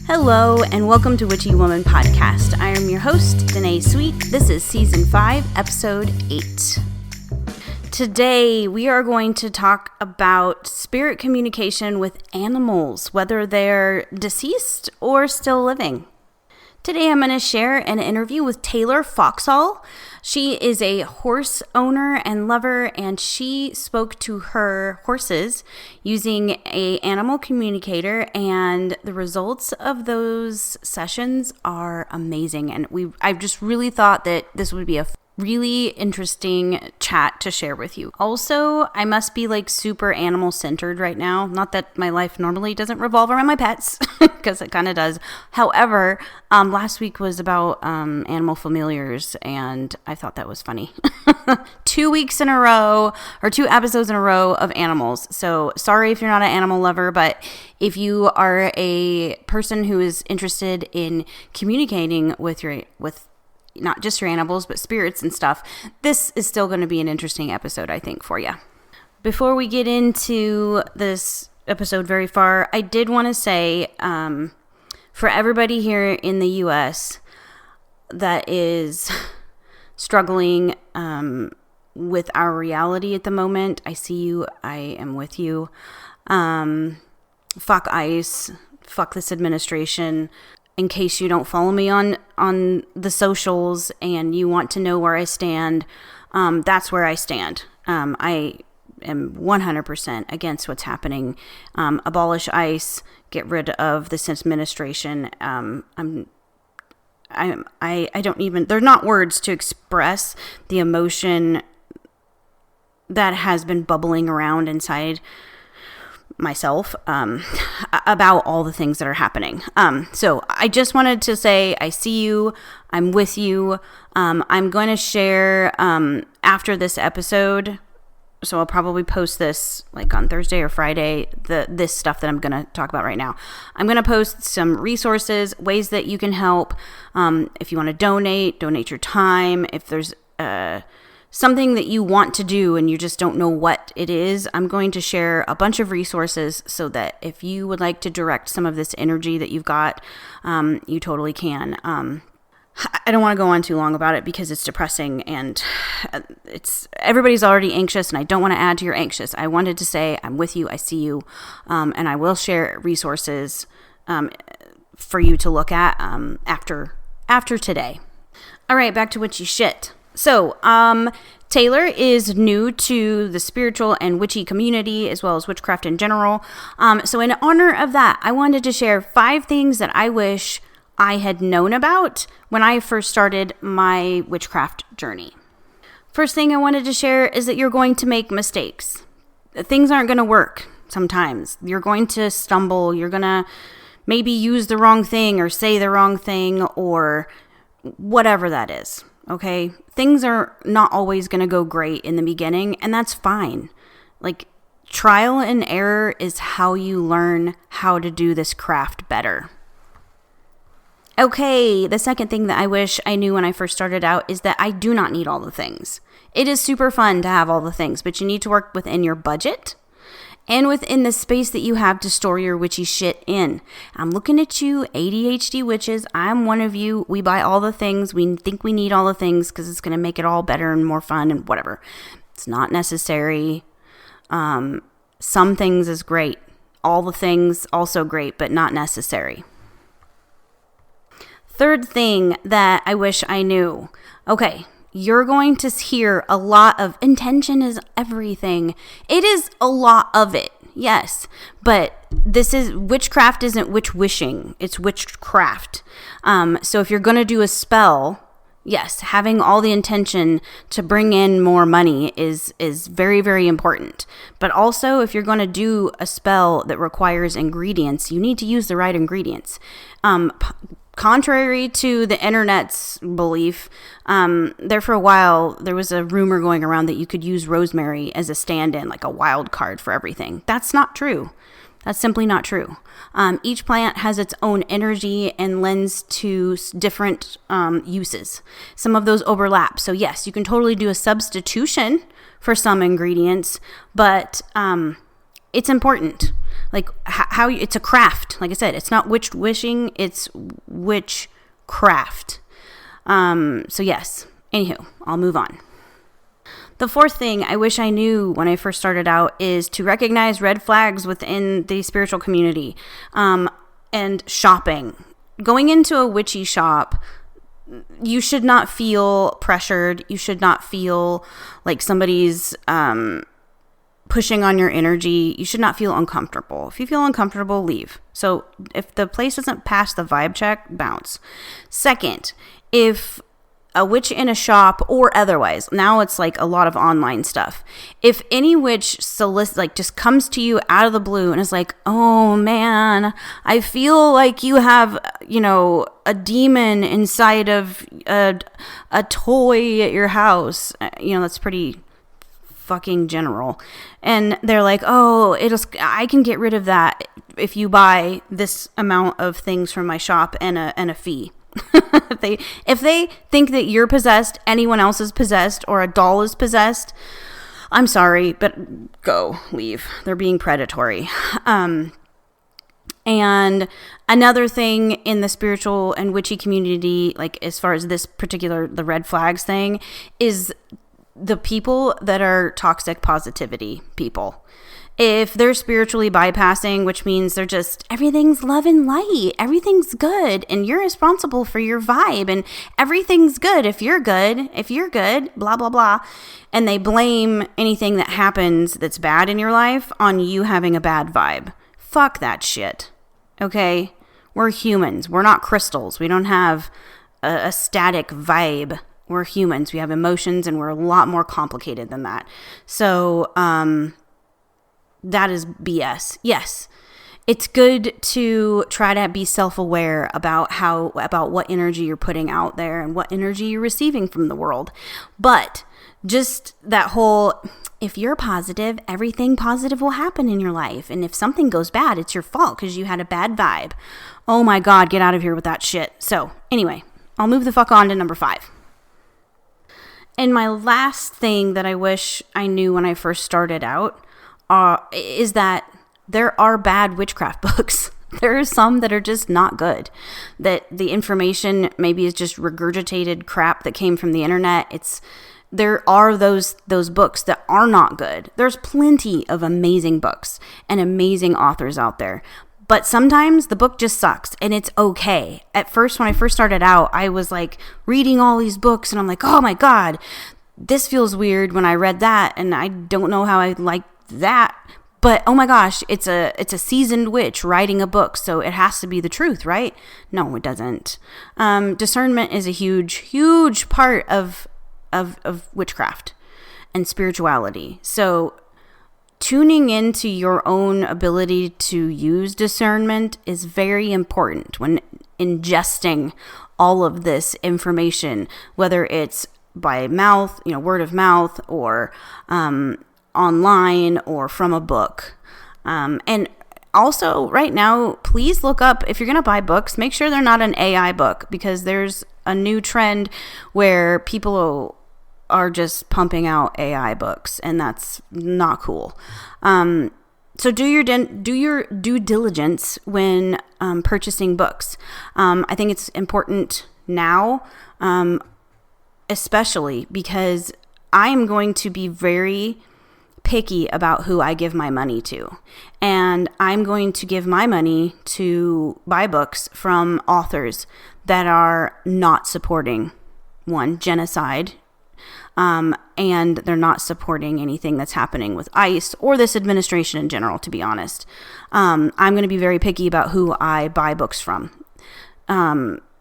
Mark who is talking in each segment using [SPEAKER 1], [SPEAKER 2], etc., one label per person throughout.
[SPEAKER 1] Hello, and welcome to Witchy Woman Podcast. I am your host, Danae Sweet. This is Season 5, Episode 8. Today, we are going to talk about spirit communication with animals, whether they're deceased or still living. Today, I'm going to share an interview with Taylor Foxhall. She is a horse owner and lover, and she spoke to her horses using an animal communicator, and the results of those sessions are amazing. And I just really thought that this would be a really interesting chat to share with you. Also, I must be super animal centered right now. Not that my life normally doesn't revolve around my pets, because it kind of does. However, last week was about animal familiars, and I thought that was funny. 2 weeks in a row, or 2 episodes in a row of animals. So sorry if you're not an animal lover, but if you are a person who is interested in communicating with not just your animals, but spirits and stuff, this is still going to be an interesting episode, I think, for you. Before we get into this episode very far, I did want to say, for everybody here in the U.S. that is struggling with our reality at the moment, I see you, I am with you. Fuck ICE, fuck this administration. In case you don't follow me on the socials and you want to know where I stand, that's where I stand. I am 100% against what's happening. Abolish ICE, get rid of this administration. I don't even, they're not words to express the emotion that has been bubbling around inside myself about all the things that are happening. So I just wanted to say I see you, I'm with you. I'm going to share after this episode, so I'll probably post this on Thursday or Friday, this stuff that I'm going to talk about right now. I'm going to post some resources, ways that you can help. If you want to donate your time. If there's something that you want to do and you just don't know what it is, I'm going to share a bunch of resources so that if you would like to direct some of this energy that you've got, you totally can. I don't want to go on too long about it because it's depressing and everybody's already anxious, and I don't want to add to your anxious. I wanted to say I'm with you, I see you, and I will share resources for you to look at after today. All right, back to witchy shit. So, Taylor is new to the spiritual and witchy community, as well as witchcraft in general. So in honor of that, I wanted to share 5 things that I wish I had known about when I first started my witchcraft journey. First thing I wanted to share is that you're going to make mistakes. Things aren't going to work sometimes. You're going to stumble. You're going to maybe use the wrong thing or say the wrong thing or whatever that is. Okay, things are not always going to go great in the beginning, and that's fine. Trial and error is how you learn how to do this craft better. Okay, the second thing that I wish I knew when I first started out is that I do not need all the things. It is super fun to have all the things, but you need to work within your budget and within the space that you have to store your witchy shit in. I'm looking at you, ADHD witches. I'm one of you. We buy all the things. We think we need all the things because it's going to make it all better and more fun and whatever. It's not necessary. Some things is great. All the things also great, but not necessary. Third thing that I wish I knew. Okay, you're going to hear a lot of intention is everything. It is a lot of it, yes. But witchcraft isn't witch wishing. It's witchcraft. So if you're going to do a spell, yes, having all the intention to bring in more money is very, very important. But also, if you're going to do a spell that requires ingredients, you need to use the right ingredients. Contrary to the internet's belief, there for a while, there was a rumor going around that you could use rosemary as a stand-in, like a wild card for everything. That's not true. That's simply not true. Each plant has its own energy and lends to different uses. Some of those overlap. So yes, you can totally do a substitution for some ingredients, but it's important. Like how it's a craft. Like I said, it's not wishing, it's witchcraft. So yes. Anywho, I'll move on. The fourth thing I wish I knew when I first started out is to recognize red flags within the spiritual community, and shopping. Going into a witchy shop, you should not feel pressured. You should not feel like somebody's pushing on your energy. You should not feel uncomfortable. If you feel uncomfortable, leave. So if the place doesn't pass the vibe check, bounce. Second, if a witch in a shop or otherwise, now it's like a lot of online stuff. If any witch just comes to you out of the blue and is like, oh man, I feel like you have, a demon inside of a toy at your house, that's pretty fucking general. And they're like, oh, I can get rid of that if you buy this amount of things from my shop and a fee. if they think that you're possessed, anyone else is possessed, or a doll is possessed, I'm sorry, but go, leave. They're being predatory. And another thing in the spiritual and witchy community, like as far as the red flags thing, is the people that are toxic positivity people. If they're spiritually bypassing, which means they're just, everything's love and light, everything's good, and you're responsible for your vibe, and everything's good if you're good, blah, blah, blah. And they blame anything that happens that's bad in your life on you having a bad vibe. Fuck that shit. Okay? We're humans. We're not crystals. We don't have a static vibe. We're humans. We have emotions, and we're a lot more complicated than that. So, that is BS. Yes, it's good to try to be self-aware about what energy you're putting out there and what energy you're receiving from the world. But just that whole, if you're positive, everything positive will happen in your life. And if something goes bad, it's your fault because you had a bad vibe. Oh my God, get out of here with that shit. So anyway, I'll move the fuck on to number 5. And my last thing that I wish I knew when I first started out is that there are bad witchcraft books. There are some that are just not good. That the information maybe is just regurgitated crap that came from the internet. There are those books that are not good. There's plenty of amazing books and amazing authors out there. But sometimes the book just sucks, and it's okay. At first, when I first started out, I was like reading all these books, and I'm like, oh my God, this feels weird when I read that, and I don't know how I like that, but oh my gosh, it's a seasoned witch writing a book, so it has to be the truth, right? No, it doesn't. Discernment is a huge part of witchcraft and spirituality. So tuning into your own ability to use discernment is very important when ingesting all of this information, whether it's by mouth, word of mouth, or online, or from a book. And also right now, please look up, if you're going to buy books, make sure they're not an AI book, because there's a new trend where people are just pumping out AI books, and that's not cool. So do your due diligence when purchasing books. I think it's important now, especially because I am going to be very picky about who I give my money to. And I'm going to give my money to buy books from authors that are not supporting, one, genocide, and they're not supporting anything that's happening with ICE or this administration in general, to be honest. I'm going to be very picky about who I buy books from.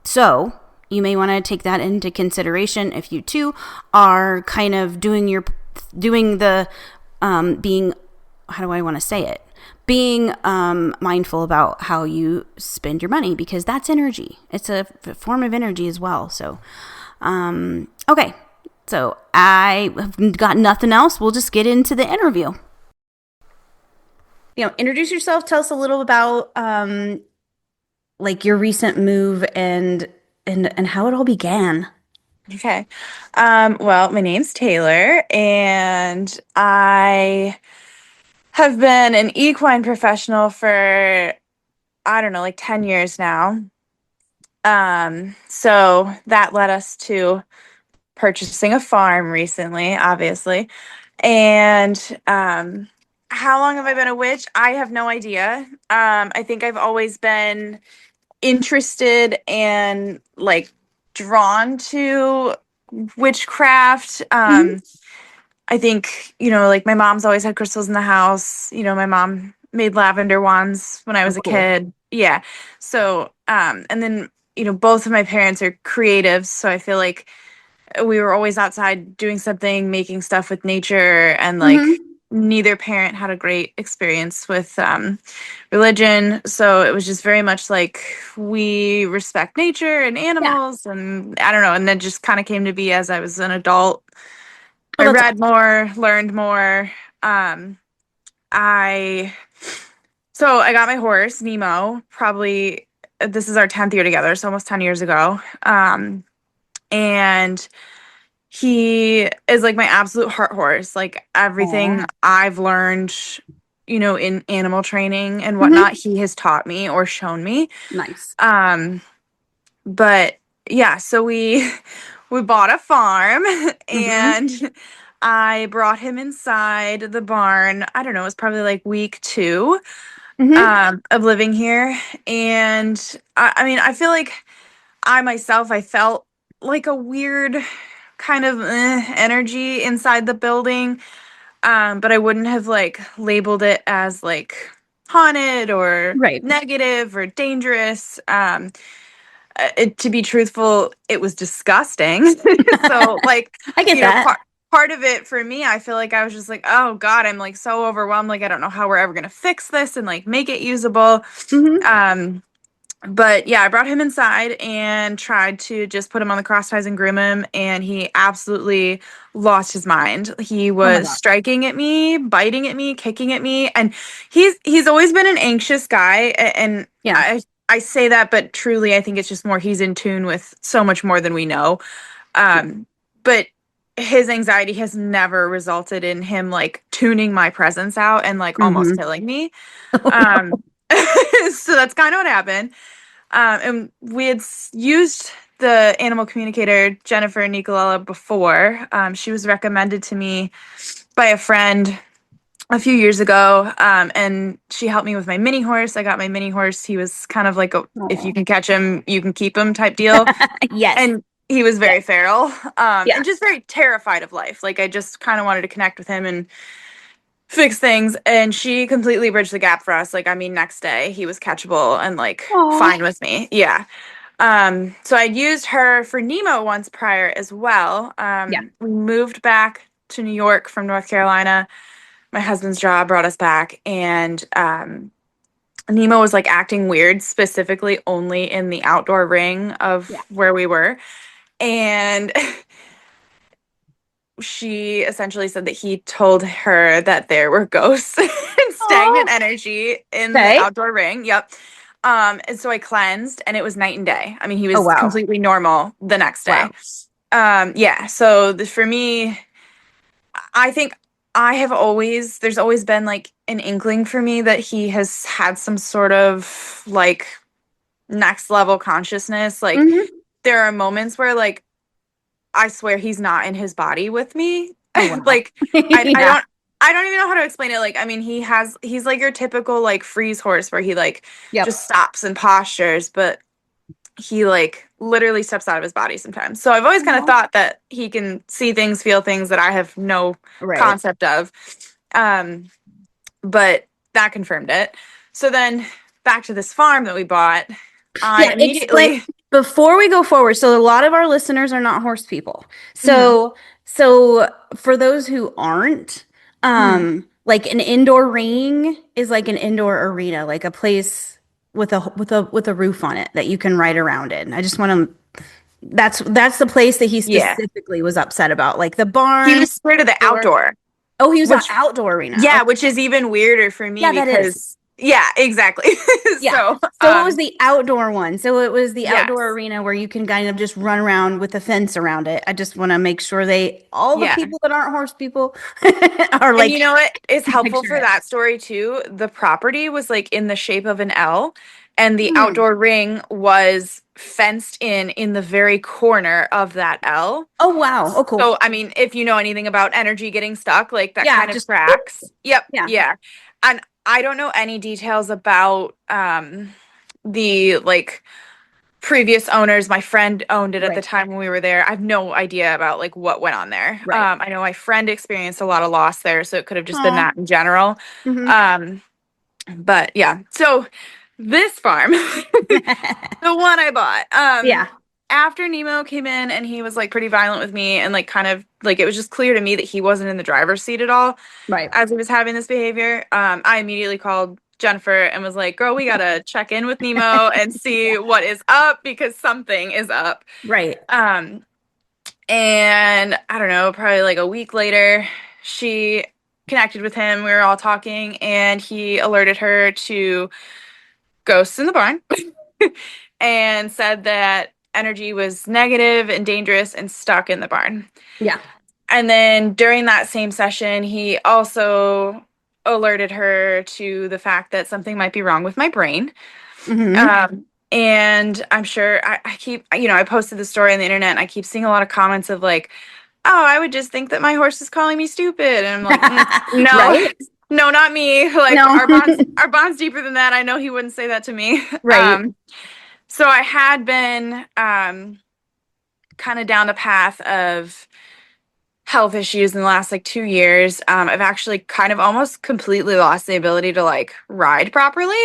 [SPEAKER 1] So you may want to take that into consideration if you too are kind of doing the being, how do I want to say it? Being mindful about how you spend your money, because that's energy. It's a form of energy as well. So, okay. So I have got nothing else. We'll just get into the interview. Introduce yourself. Tell us a little about your recent move and how it all began.
[SPEAKER 2] Okay. Well, my name's Taylor, and I have been an equine professional for, I don't know, like 10 years now. So that led us to purchasing a farm recently, obviously. And how long have I been a witch? I have no idea. I think I've always been interested and like drawn to witchcraft.
[SPEAKER 1] Hmm.
[SPEAKER 2] I think, like my mom's always had crystals in the house. My mom made lavender wands when I
[SPEAKER 1] Oh,
[SPEAKER 2] was a
[SPEAKER 1] cool.
[SPEAKER 2] kid. Yeah. So, and then, both of my parents are creatives. So I feel like we were always outside doing something, making stuff with nature, and like
[SPEAKER 1] Hmm.
[SPEAKER 2] neither parent had a great experience with religion. So it was just very much like we respect nature and
[SPEAKER 1] Yeah.
[SPEAKER 2] animals, and I don't know. And then just kind of came to be as I was an adult.
[SPEAKER 1] Oh,
[SPEAKER 2] I
[SPEAKER 1] that's
[SPEAKER 2] read
[SPEAKER 1] awesome.
[SPEAKER 2] more, learned more. Um, I so I got my horse, Nemo, probably this is our 10th year together, so almost 10 years ago. And he is like my absolute heart horse. Like
[SPEAKER 1] Aw.
[SPEAKER 2] everything I've learned, in animal training and whatnot,
[SPEAKER 1] Hmm.
[SPEAKER 2] he has taught me or shown me.
[SPEAKER 1] Nice.
[SPEAKER 2] Um, but yeah, so we we bought a farm
[SPEAKER 1] Hmm.
[SPEAKER 2] and I brought him inside the barn. I don't know, it was probably like week two
[SPEAKER 1] Hmm.
[SPEAKER 2] of living here. And I mean, I feel like I felt like a weird kind of energy inside the building. But I wouldn't have like labeled it as like haunted or
[SPEAKER 1] Right.
[SPEAKER 2] negative or dangerous. To be truthful, it was disgusting. So like,
[SPEAKER 1] I get
[SPEAKER 2] you know,
[SPEAKER 1] that.
[SPEAKER 2] part of it for me, I feel like I was just like, oh God, I'm like so overwhelmed. Like I don't know how we're ever gonna fix this and like make it usable.
[SPEAKER 1] Hmm.
[SPEAKER 2] Um, but yeah, I brought him inside and tried to just put him on the cross ties and groom him, and he absolutely lost his mind. He
[SPEAKER 1] Oh my
[SPEAKER 2] was
[SPEAKER 1] God.
[SPEAKER 2] striking at me, biting at me, kicking at me, and he's always been an anxious guy, and
[SPEAKER 1] Yeah.
[SPEAKER 2] I say that, but truly, I think it's just more he's in tune with so much more than we know.
[SPEAKER 1] Yeah.
[SPEAKER 2] But his anxiety has never resulted in him like tuning my presence out and like almost
[SPEAKER 1] Hmm.
[SPEAKER 2] killing me.
[SPEAKER 1] Oh
[SPEAKER 2] Um,
[SPEAKER 1] no.
[SPEAKER 2] so that's kind of what happened. And we had used the animal communicator Jennifer Nicolella before. She was recommended to me by a friend a few years ago, and she helped me with my mini horse. I got my mini horse. He was kind of like a if you
[SPEAKER 1] Aw.
[SPEAKER 2] can catch him, you can keep him type deal.
[SPEAKER 1] Yes.
[SPEAKER 2] And he was
[SPEAKER 1] Yes.
[SPEAKER 2] very feral,
[SPEAKER 1] Yeah.
[SPEAKER 2] and just very terrified of life. Like I just kind of wanted to connect with him and fix things. And she completely bridged the gap for us. Like, I mean, next day he was catchable and like
[SPEAKER 1] Aw.
[SPEAKER 2] fine with me. Yeah. So I'd used her for Nemo once prior as well.
[SPEAKER 1] Yeah.
[SPEAKER 2] We moved back to New York from North Carolina. My husband's job brought us back, and Nemo was like acting weird, specifically only in the outdoor ring
[SPEAKER 1] Yeah.
[SPEAKER 2] of where we were. And she essentially said that he told her that there were ghosts and stagnant
[SPEAKER 1] Oh.
[SPEAKER 2] energy in the
[SPEAKER 1] Okay.
[SPEAKER 2] outdoor ring. Yep. And so I cleansed and it was night and day. I mean, he
[SPEAKER 1] Oh
[SPEAKER 2] was
[SPEAKER 1] wow.
[SPEAKER 2] completely normal the next day.
[SPEAKER 1] Wow.
[SPEAKER 2] Yeah. So for me, I think there's always been like an inkling for me that he has had some sort of like next level consciousness. Like
[SPEAKER 1] Hmm.
[SPEAKER 2] there are moments where like I swear he's not in his body with me.
[SPEAKER 1] Oh wow.
[SPEAKER 2] Like I
[SPEAKER 1] Yeah.
[SPEAKER 2] don't even know how to explain it. Like I mean he's like your typical like freeze horse where he like
[SPEAKER 1] Yep.
[SPEAKER 2] just stops and postures, but he like literally steps out of his body sometimes. So I've always kind of
[SPEAKER 1] Aw.
[SPEAKER 2] thought that he can see things, feel things that I have no
[SPEAKER 1] Right.
[SPEAKER 2] concept of. Um but that confirmed it. So then back to this farm that we bought, I
[SPEAKER 1] Yeah, explain
[SPEAKER 2] immediately
[SPEAKER 1] before we go forward. So a lot of our listeners are not horse people.
[SPEAKER 2] Mhm,
[SPEAKER 1] So for those who aren't,
[SPEAKER 2] mhm.
[SPEAKER 1] like an indoor ring is like an indoor arena, like a place with a roof on it that you can ride around in. I just want to that's the place that he
[SPEAKER 2] Yeah.
[SPEAKER 1] specifically was upset about, like the
[SPEAKER 2] He
[SPEAKER 1] barn
[SPEAKER 2] was scared of the
[SPEAKER 1] door.
[SPEAKER 2] outdoor.
[SPEAKER 1] Oh, he was an
[SPEAKER 2] Which
[SPEAKER 1] outdoor arena.
[SPEAKER 2] yeah,
[SPEAKER 1] Okay.
[SPEAKER 2] which is even weirder for me
[SPEAKER 1] Yeah, that is.
[SPEAKER 2] because Yeah, exactly.
[SPEAKER 1] Yeah.
[SPEAKER 2] So,
[SPEAKER 1] So what was the outdoor one? So it was the outdoor
[SPEAKER 2] yes.
[SPEAKER 1] arena where you can kind of just run around with a fence around it. I just want to make sure all the
[SPEAKER 2] Yeah.
[SPEAKER 1] people that aren't horse people are
[SPEAKER 2] And you
[SPEAKER 1] like,
[SPEAKER 2] know what is
[SPEAKER 1] can
[SPEAKER 2] helpful
[SPEAKER 1] picture
[SPEAKER 2] for
[SPEAKER 1] it.
[SPEAKER 2] that story too? The property was like in the shape of an L, and the
[SPEAKER 1] Hmm.
[SPEAKER 2] outdoor ring was fenced in the very corner of that L.
[SPEAKER 1] Oh, wow. Oh, cool.
[SPEAKER 2] So, I mean, if you know anything about energy getting stuck, like that
[SPEAKER 1] Yeah.
[SPEAKER 2] kind of
[SPEAKER 1] Just, boop.
[SPEAKER 2] cracks. Yep,
[SPEAKER 1] Yeah.
[SPEAKER 2] yeah. And I don't know any details about the like previous owners. My friend owned it at the
[SPEAKER 1] Right.
[SPEAKER 2] time when we were there. I have no idea about like what went on there.
[SPEAKER 1] Right.
[SPEAKER 2] I know my friend experienced a lot of loss there, so it could have just been
[SPEAKER 1] Oh.
[SPEAKER 2] that in general.
[SPEAKER 1] Hmm.
[SPEAKER 2] Um, but yeah, so this farm, the one I bought,
[SPEAKER 1] Yeah.
[SPEAKER 2] after Nemo came in and he was like pretty violent with me and like kind of like it was just clear to me that he wasn't in the driver's seat at all
[SPEAKER 1] Right.
[SPEAKER 2] as he was having this behavior. I immediately called Jennifer and was like, girl, we gotta check in with Nemo and
[SPEAKER 1] Yeah.
[SPEAKER 2] see what is up because something is up.
[SPEAKER 1] Right.
[SPEAKER 2] Um, and I don't know, probably like a week later, she connected with him. We were all talking, and he alerted her to ghosts in the barn and said that energy was negative and dangerous and stuck in the barn.
[SPEAKER 1] Yeah.
[SPEAKER 2] And then during that same session, he also alerted her to the fact that something might be wrong with my brain.
[SPEAKER 1] Hmm.
[SPEAKER 2] And I'm sure I keep, I posted the story on the internet and I keep seeing a lot of comments of like, oh, I would just think that my horse is calling me stupid. And I'm like, no,
[SPEAKER 1] Right.
[SPEAKER 2] no, not me. Like
[SPEAKER 1] No.
[SPEAKER 2] our bond's deeper than that. I know he wouldn't say that to me.
[SPEAKER 1] Right.
[SPEAKER 2] So I had been kind of down the path of health issues in the last like 2 years. I've actually kind of almost completely lost the ability to like ride properly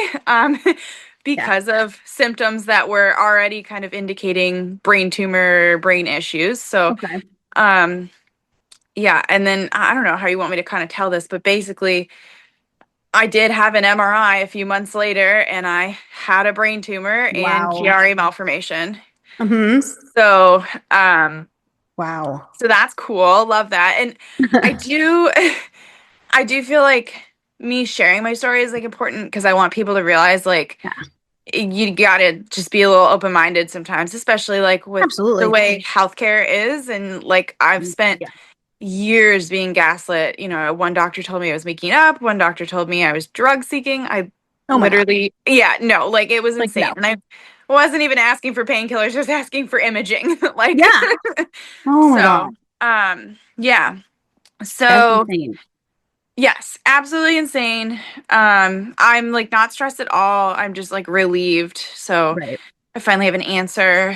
[SPEAKER 1] Yeah.
[SPEAKER 2] because of symptoms that were already kind of indicating brain tumor, brain issues. So,
[SPEAKER 1] Okay.
[SPEAKER 2] um, yeah. And then I don't know how you want me to kind of tell this, but basically, I did have an MRI a few months later and I had a brain tumor and
[SPEAKER 1] Wow.
[SPEAKER 2] chiari malformation.
[SPEAKER 1] Hmm.
[SPEAKER 2] So, um,
[SPEAKER 1] Wow.
[SPEAKER 2] so that's cool. Love that. And I do I do feel like me sharing my story is like important because I want people to realize like
[SPEAKER 1] Yeah.
[SPEAKER 2] you gotta just be a little open-minded sometimes, especially like with the
[SPEAKER 1] Absolutely.
[SPEAKER 2] way healthcare is. And like I've spent
[SPEAKER 1] Yeah.
[SPEAKER 2] years being gaslit. One doctor told me I was making up, one doctor told me I was drug seeking. I
[SPEAKER 1] Oh my God.
[SPEAKER 2] literally, yeah, no, like it was
[SPEAKER 1] Like,
[SPEAKER 2] insane.
[SPEAKER 1] no.
[SPEAKER 2] And I wasn't even asking for painkillers, just asking for imaging. Like
[SPEAKER 1] Yeah. Oh my
[SPEAKER 2] so
[SPEAKER 1] God.
[SPEAKER 2] yeah.
[SPEAKER 1] That's
[SPEAKER 2] So
[SPEAKER 1] insane.
[SPEAKER 2] yes, absolutely insane. I'm like not stressed at all. I'm just like relieved. So
[SPEAKER 1] Right.
[SPEAKER 2] I finally have an answer.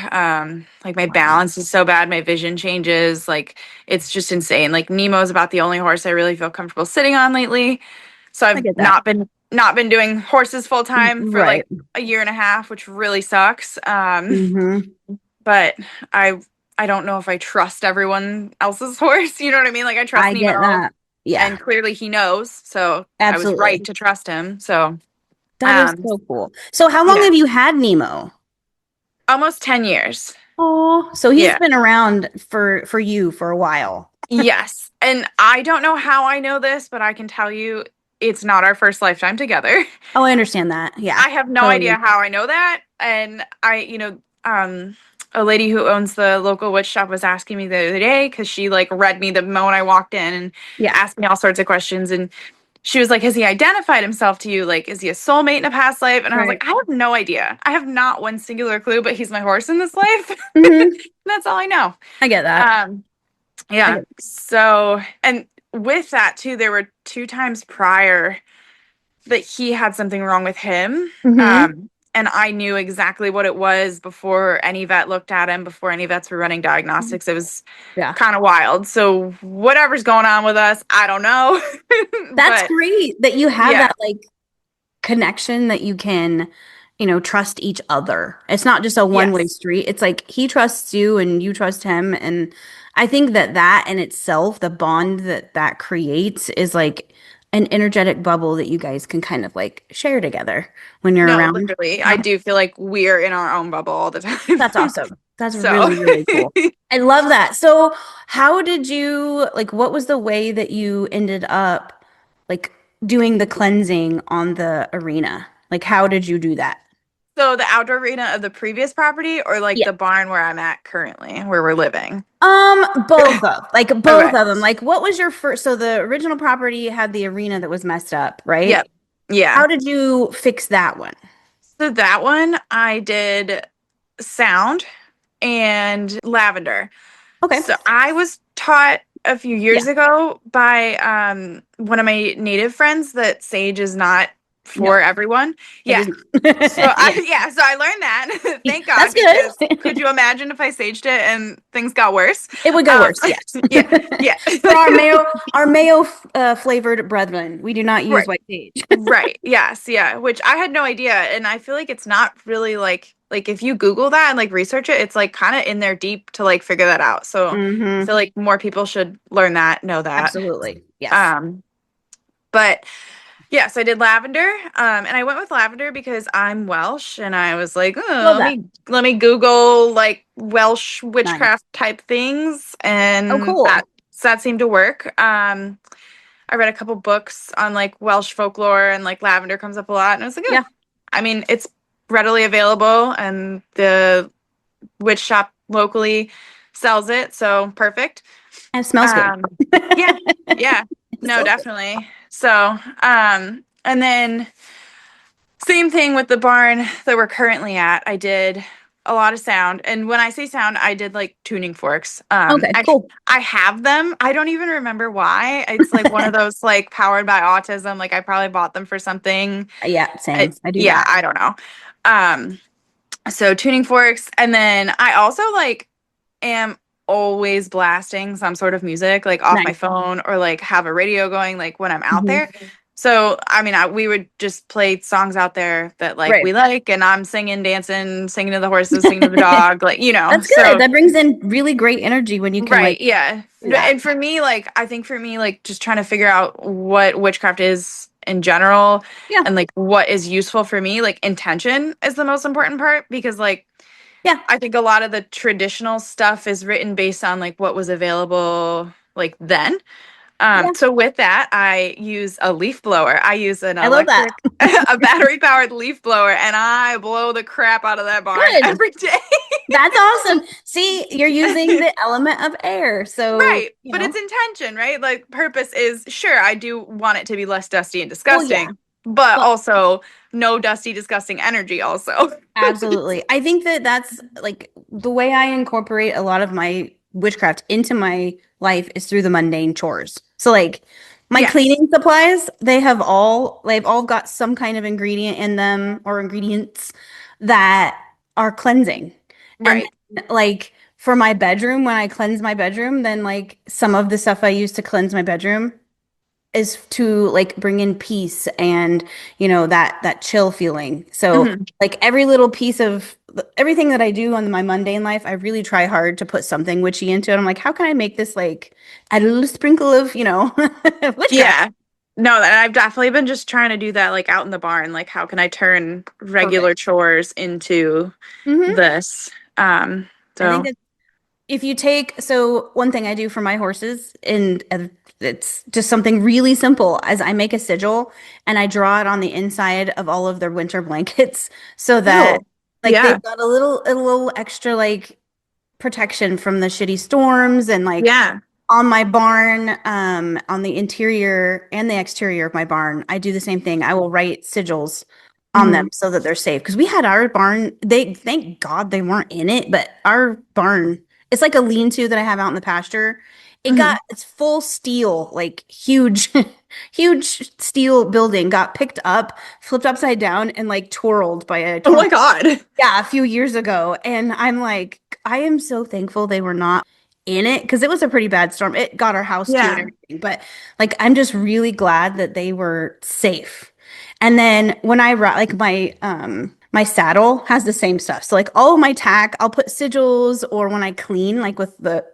[SPEAKER 2] Like my
[SPEAKER 1] Wow.
[SPEAKER 2] balance is so bad, my vision changes. Like it's just insane. Like Nemo's about the only horse I really feel comfortable sitting on lately. So
[SPEAKER 1] I
[SPEAKER 2] I've
[SPEAKER 1] get that.
[SPEAKER 2] not been doing horses full time for
[SPEAKER 1] Right.
[SPEAKER 2] like a year and a half, which really sucks.
[SPEAKER 1] Hmm.
[SPEAKER 2] But I I don't know if I trust everyone else's horse. You know what I mean? Like I trust
[SPEAKER 1] I get
[SPEAKER 2] Nemo
[SPEAKER 1] that. Yeah.
[SPEAKER 2] and clearly he knows, so I was right
[SPEAKER 1] Absolutely.
[SPEAKER 2] to trust him. So,
[SPEAKER 1] That is
[SPEAKER 2] um,
[SPEAKER 1] so cool. So how long
[SPEAKER 2] yeah,
[SPEAKER 1] have you had Nemo?
[SPEAKER 2] almost 10 years.
[SPEAKER 1] Oh, so he's
[SPEAKER 2] Yeah.
[SPEAKER 1] been around for you for a while.
[SPEAKER 2] Yes. And I don't know how I know this, but I can tell you it's not our first lifetime together.
[SPEAKER 1] Oh, I understand that. Yeah.
[SPEAKER 2] I have no idea
[SPEAKER 1] Totally.
[SPEAKER 2] how I know that. And a lady who owns the local witch shop was asking me the other day because she like read me the moment I walked in and
[SPEAKER 1] Yeah.
[SPEAKER 2] asked me all sorts of questions. And she was like, has he identified himself to you? Like, is he a soulmate in a past life? And I was like,
[SPEAKER 1] Right.
[SPEAKER 2] I have no idea. I have not one singular clue, but he's my horse in this life.
[SPEAKER 1] Hmm.
[SPEAKER 2] That's all I know.
[SPEAKER 1] I get that.
[SPEAKER 2] Um,
[SPEAKER 1] I
[SPEAKER 2] yeah.
[SPEAKER 1] get
[SPEAKER 2] So, and with that too, there were two times prior that he had something wrong with him.
[SPEAKER 1] Hmm.
[SPEAKER 2] And I knew exactly what it was before any vet looked at him, before any vets were running diagnostics. It was
[SPEAKER 1] Yeah.
[SPEAKER 2] kind of wild. So, whatever's going on with us, I don't know.
[SPEAKER 1] That's
[SPEAKER 2] But
[SPEAKER 1] great that you have
[SPEAKER 2] yeah,
[SPEAKER 1] that like connection that you can, trust each other. It's not just a one-way
[SPEAKER 2] yes.
[SPEAKER 1] street. It's like he trusts you and you trust him. And I think that in itself, the bond that creates is like an energetic bubble that you guys can kind of like share together when you're
[SPEAKER 2] No,
[SPEAKER 1] around.
[SPEAKER 2] literally. I do feel like we're in our own bubble all the
[SPEAKER 1] That's
[SPEAKER 2] time.
[SPEAKER 1] awesome. That's
[SPEAKER 2] So,
[SPEAKER 1] really, really cool. I love that. So, how did you like what was the way that you ended up like doing the cleansing on the arena? Like, how did you do that?
[SPEAKER 2] So the outdoor arena of the previous property or like
[SPEAKER 1] Yeah.
[SPEAKER 2] the barn where I'm at currently, where we're living?
[SPEAKER 1] Both
[SPEAKER 2] Okay.
[SPEAKER 1] of them. Like, what was your first? So the original property had the arena that was messed up, right?
[SPEAKER 2] Yep. Yeah.
[SPEAKER 1] How did you fix that one?
[SPEAKER 2] So that one I did sound and lavender.
[SPEAKER 1] Okay.
[SPEAKER 2] So I was taught a few
[SPEAKER 1] Yeah.
[SPEAKER 2] years ago by one of my native friends that sage is not
[SPEAKER 1] No,
[SPEAKER 2] for everyone.
[SPEAKER 1] it
[SPEAKER 2] Yeah.
[SPEAKER 1] is
[SPEAKER 2] So
[SPEAKER 1] not. Yeah.
[SPEAKER 2] so I learned that. Thank God,
[SPEAKER 1] That's
[SPEAKER 2] because
[SPEAKER 1] good.
[SPEAKER 2] could you imagine if I saged it and things got worse?
[SPEAKER 1] It would go
[SPEAKER 2] Um,
[SPEAKER 1] worse, yes.
[SPEAKER 2] yeah, yeah.
[SPEAKER 1] For our mayo flavored brethren, we do not use
[SPEAKER 2] Right.
[SPEAKER 1] white sage.
[SPEAKER 2] Right. Yes. Yeah. Which I had no idea. And I feel like it's not really like if you Google that and like research it, it's like kind of in there deep to like figure that out. So I
[SPEAKER 1] Hmm.
[SPEAKER 2] feel like more people should learn that, know that.
[SPEAKER 1] Absolutely. Yes.
[SPEAKER 2] Um, but yes, I did lavender. And I went with lavender because I'm Welsh and I was like, oh,
[SPEAKER 1] Love that.
[SPEAKER 2] let me Google like Welsh
[SPEAKER 1] Nice.
[SPEAKER 2] witchcraft type things
[SPEAKER 1] Oh,
[SPEAKER 2] and
[SPEAKER 1] cool.
[SPEAKER 2] that seemed to work. I read a couple books on like Welsh folklore and like lavender comes up a lot. And I was like, oh,
[SPEAKER 1] Yeah.
[SPEAKER 2] I mean, it's readily available and the witch shop locally sells it. So perfect.
[SPEAKER 1] And it smells good.
[SPEAKER 2] Um, yeah, yeah,
[SPEAKER 1] It
[SPEAKER 2] no,
[SPEAKER 1] smells good.
[SPEAKER 2] definitely. So, and then same thing with the barn that we're currently at. I did a lot of sound, and when I say sound, I did like tuning forks.
[SPEAKER 1] Okay, cool.
[SPEAKER 2] I have them. I don't even remember why. It's like one of those like powered by autism. Like I probably bought them for something.
[SPEAKER 1] Yeah, same. I do
[SPEAKER 2] Yeah,
[SPEAKER 1] that.
[SPEAKER 2] I don't know. Um, so tuning forks, and then I also like am always blasting some sort of music like off my
[SPEAKER 1] Nice.
[SPEAKER 2] phone or like have a radio going like when I'm out
[SPEAKER 1] Hmm.
[SPEAKER 2] there. So, I mean, we would just play songs out there that like
[SPEAKER 1] Right.
[SPEAKER 2] we like, and I'm singing, dancing, singing to the horses, singing to the dog, like, you know.
[SPEAKER 1] That's good.
[SPEAKER 2] So,
[SPEAKER 1] That brings in really great energy when you can
[SPEAKER 2] right,
[SPEAKER 1] like
[SPEAKER 2] yeah.
[SPEAKER 1] do that.
[SPEAKER 2] And for me, like, I think for me, like, just trying to figure out what witchcraft is in general
[SPEAKER 1] Yeah.
[SPEAKER 2] and like what is useful for me, like, intention is the most important part because, like,
[SPEAKER 1] Yeah.
[SPEAKER 2] I think a lot of the traditional stuff is written based on like what was available like then.
[SPEAKER 1] Yeah.
[SPEAKER 2] So with that, I use a leaf blower. I use an
[SPEAKER 1] I love that.
[SPEAKER 2] electric, a battery powered leaf blower, and I blow the crap out of that barn
[SPEAKER 1] Good.
[SPEAKER 2] every day.
[SPEAKER 1] That's awesome. See, you're using the element of air. So,
[SPEAKER 2] Right. But it's intention, right? Like purpose is sure, I do want it to be less dusty and
[SPEAKER 1] well, yeah.
[SPEAKER 2] disgusting, but
[SPEAKER 1] But
[SPEAKER 2] also no dusty, disgusting energy also.
[SPEAKER 1] absolutely. I think that that's like the way I incorporate a lot of my witchcraft into my life is through the mundane chores. So like my
[SPEAKER 2] Yes.
[SPEAKER 1] cleaning supplies, they've all got some kind of ingredient in them or ingredients that are cleansing. And
[SPEAKER 2] Right.
[SPEAKER 1] then, like for my bedroom, when I cleanse my bedroom, then like some of the stuff I use to cleanse my bedroom is to like bring in peace and that chill feeling. So
[SPEAKER 2] Mhm.
[SPEAKER 1] like every little piece of everything that I do on my mundane life, I really try hard to put something witchy into it. I'm like, how can I make this like add a little sprinkle of witchcraft?
[SPEAKER 2] Yeah. No, and I've definitely been just trying to do that like out in the barn. Like how can I turn regular
[SPEAKER 1] Perfect.
[SPEAKER 2] chores into
[SPEAKER 1] Hmm.
[SPEAKER 2] this? Um,
[SPEAKER 1] I think
[SPEAKER 2] so
[SPEAKER 1] that if you take, so one thing I do for my horses, and it's just something really simple, as I make a sigil and I draw it on the inside of all of their winter blankets so that
[SPEAKER 2] oh
[SPEAKER 1] like
[SPEAKER 2] yeah.
[SPEAKER 1] they've got a little extra like protection from the shitty storms and like
[SPEAKER 2] Yeah.
[SPEAKER 1] on my barn, on the interior and the exterior of my barn, I do the same thing. I will write sigils on them
[SPEAKER 2] Hmm.
[SPEAKER 1] so that they're safe. Because we had our barn, they thank God they weren't in it, but our barn, it's like a lean-to that I have out in the pasture.
[SPEAKER 2] Hmm.
[SPEAKER 1] It's full steel, like huge, huge steel building got picked up, flipped upside down, and like twirled by a
[SPEAKER 2] Oh
[SPEAKER 1] tornado.
[SPEAKER 2] my God.
[SPEAKER 1] Yeah, a few years ago. And I'm like, I am so thankful they were not in it because it was a pretty bad storm. It got our house too and
[SPEAKER 2] Yeah.
[SPEAKER 1] everything. But like, I'm just really glad that they were safe. And then when I ride, like my saddle has the same stuff. So like all of my tack, I'll put sigils or when I clean, like with the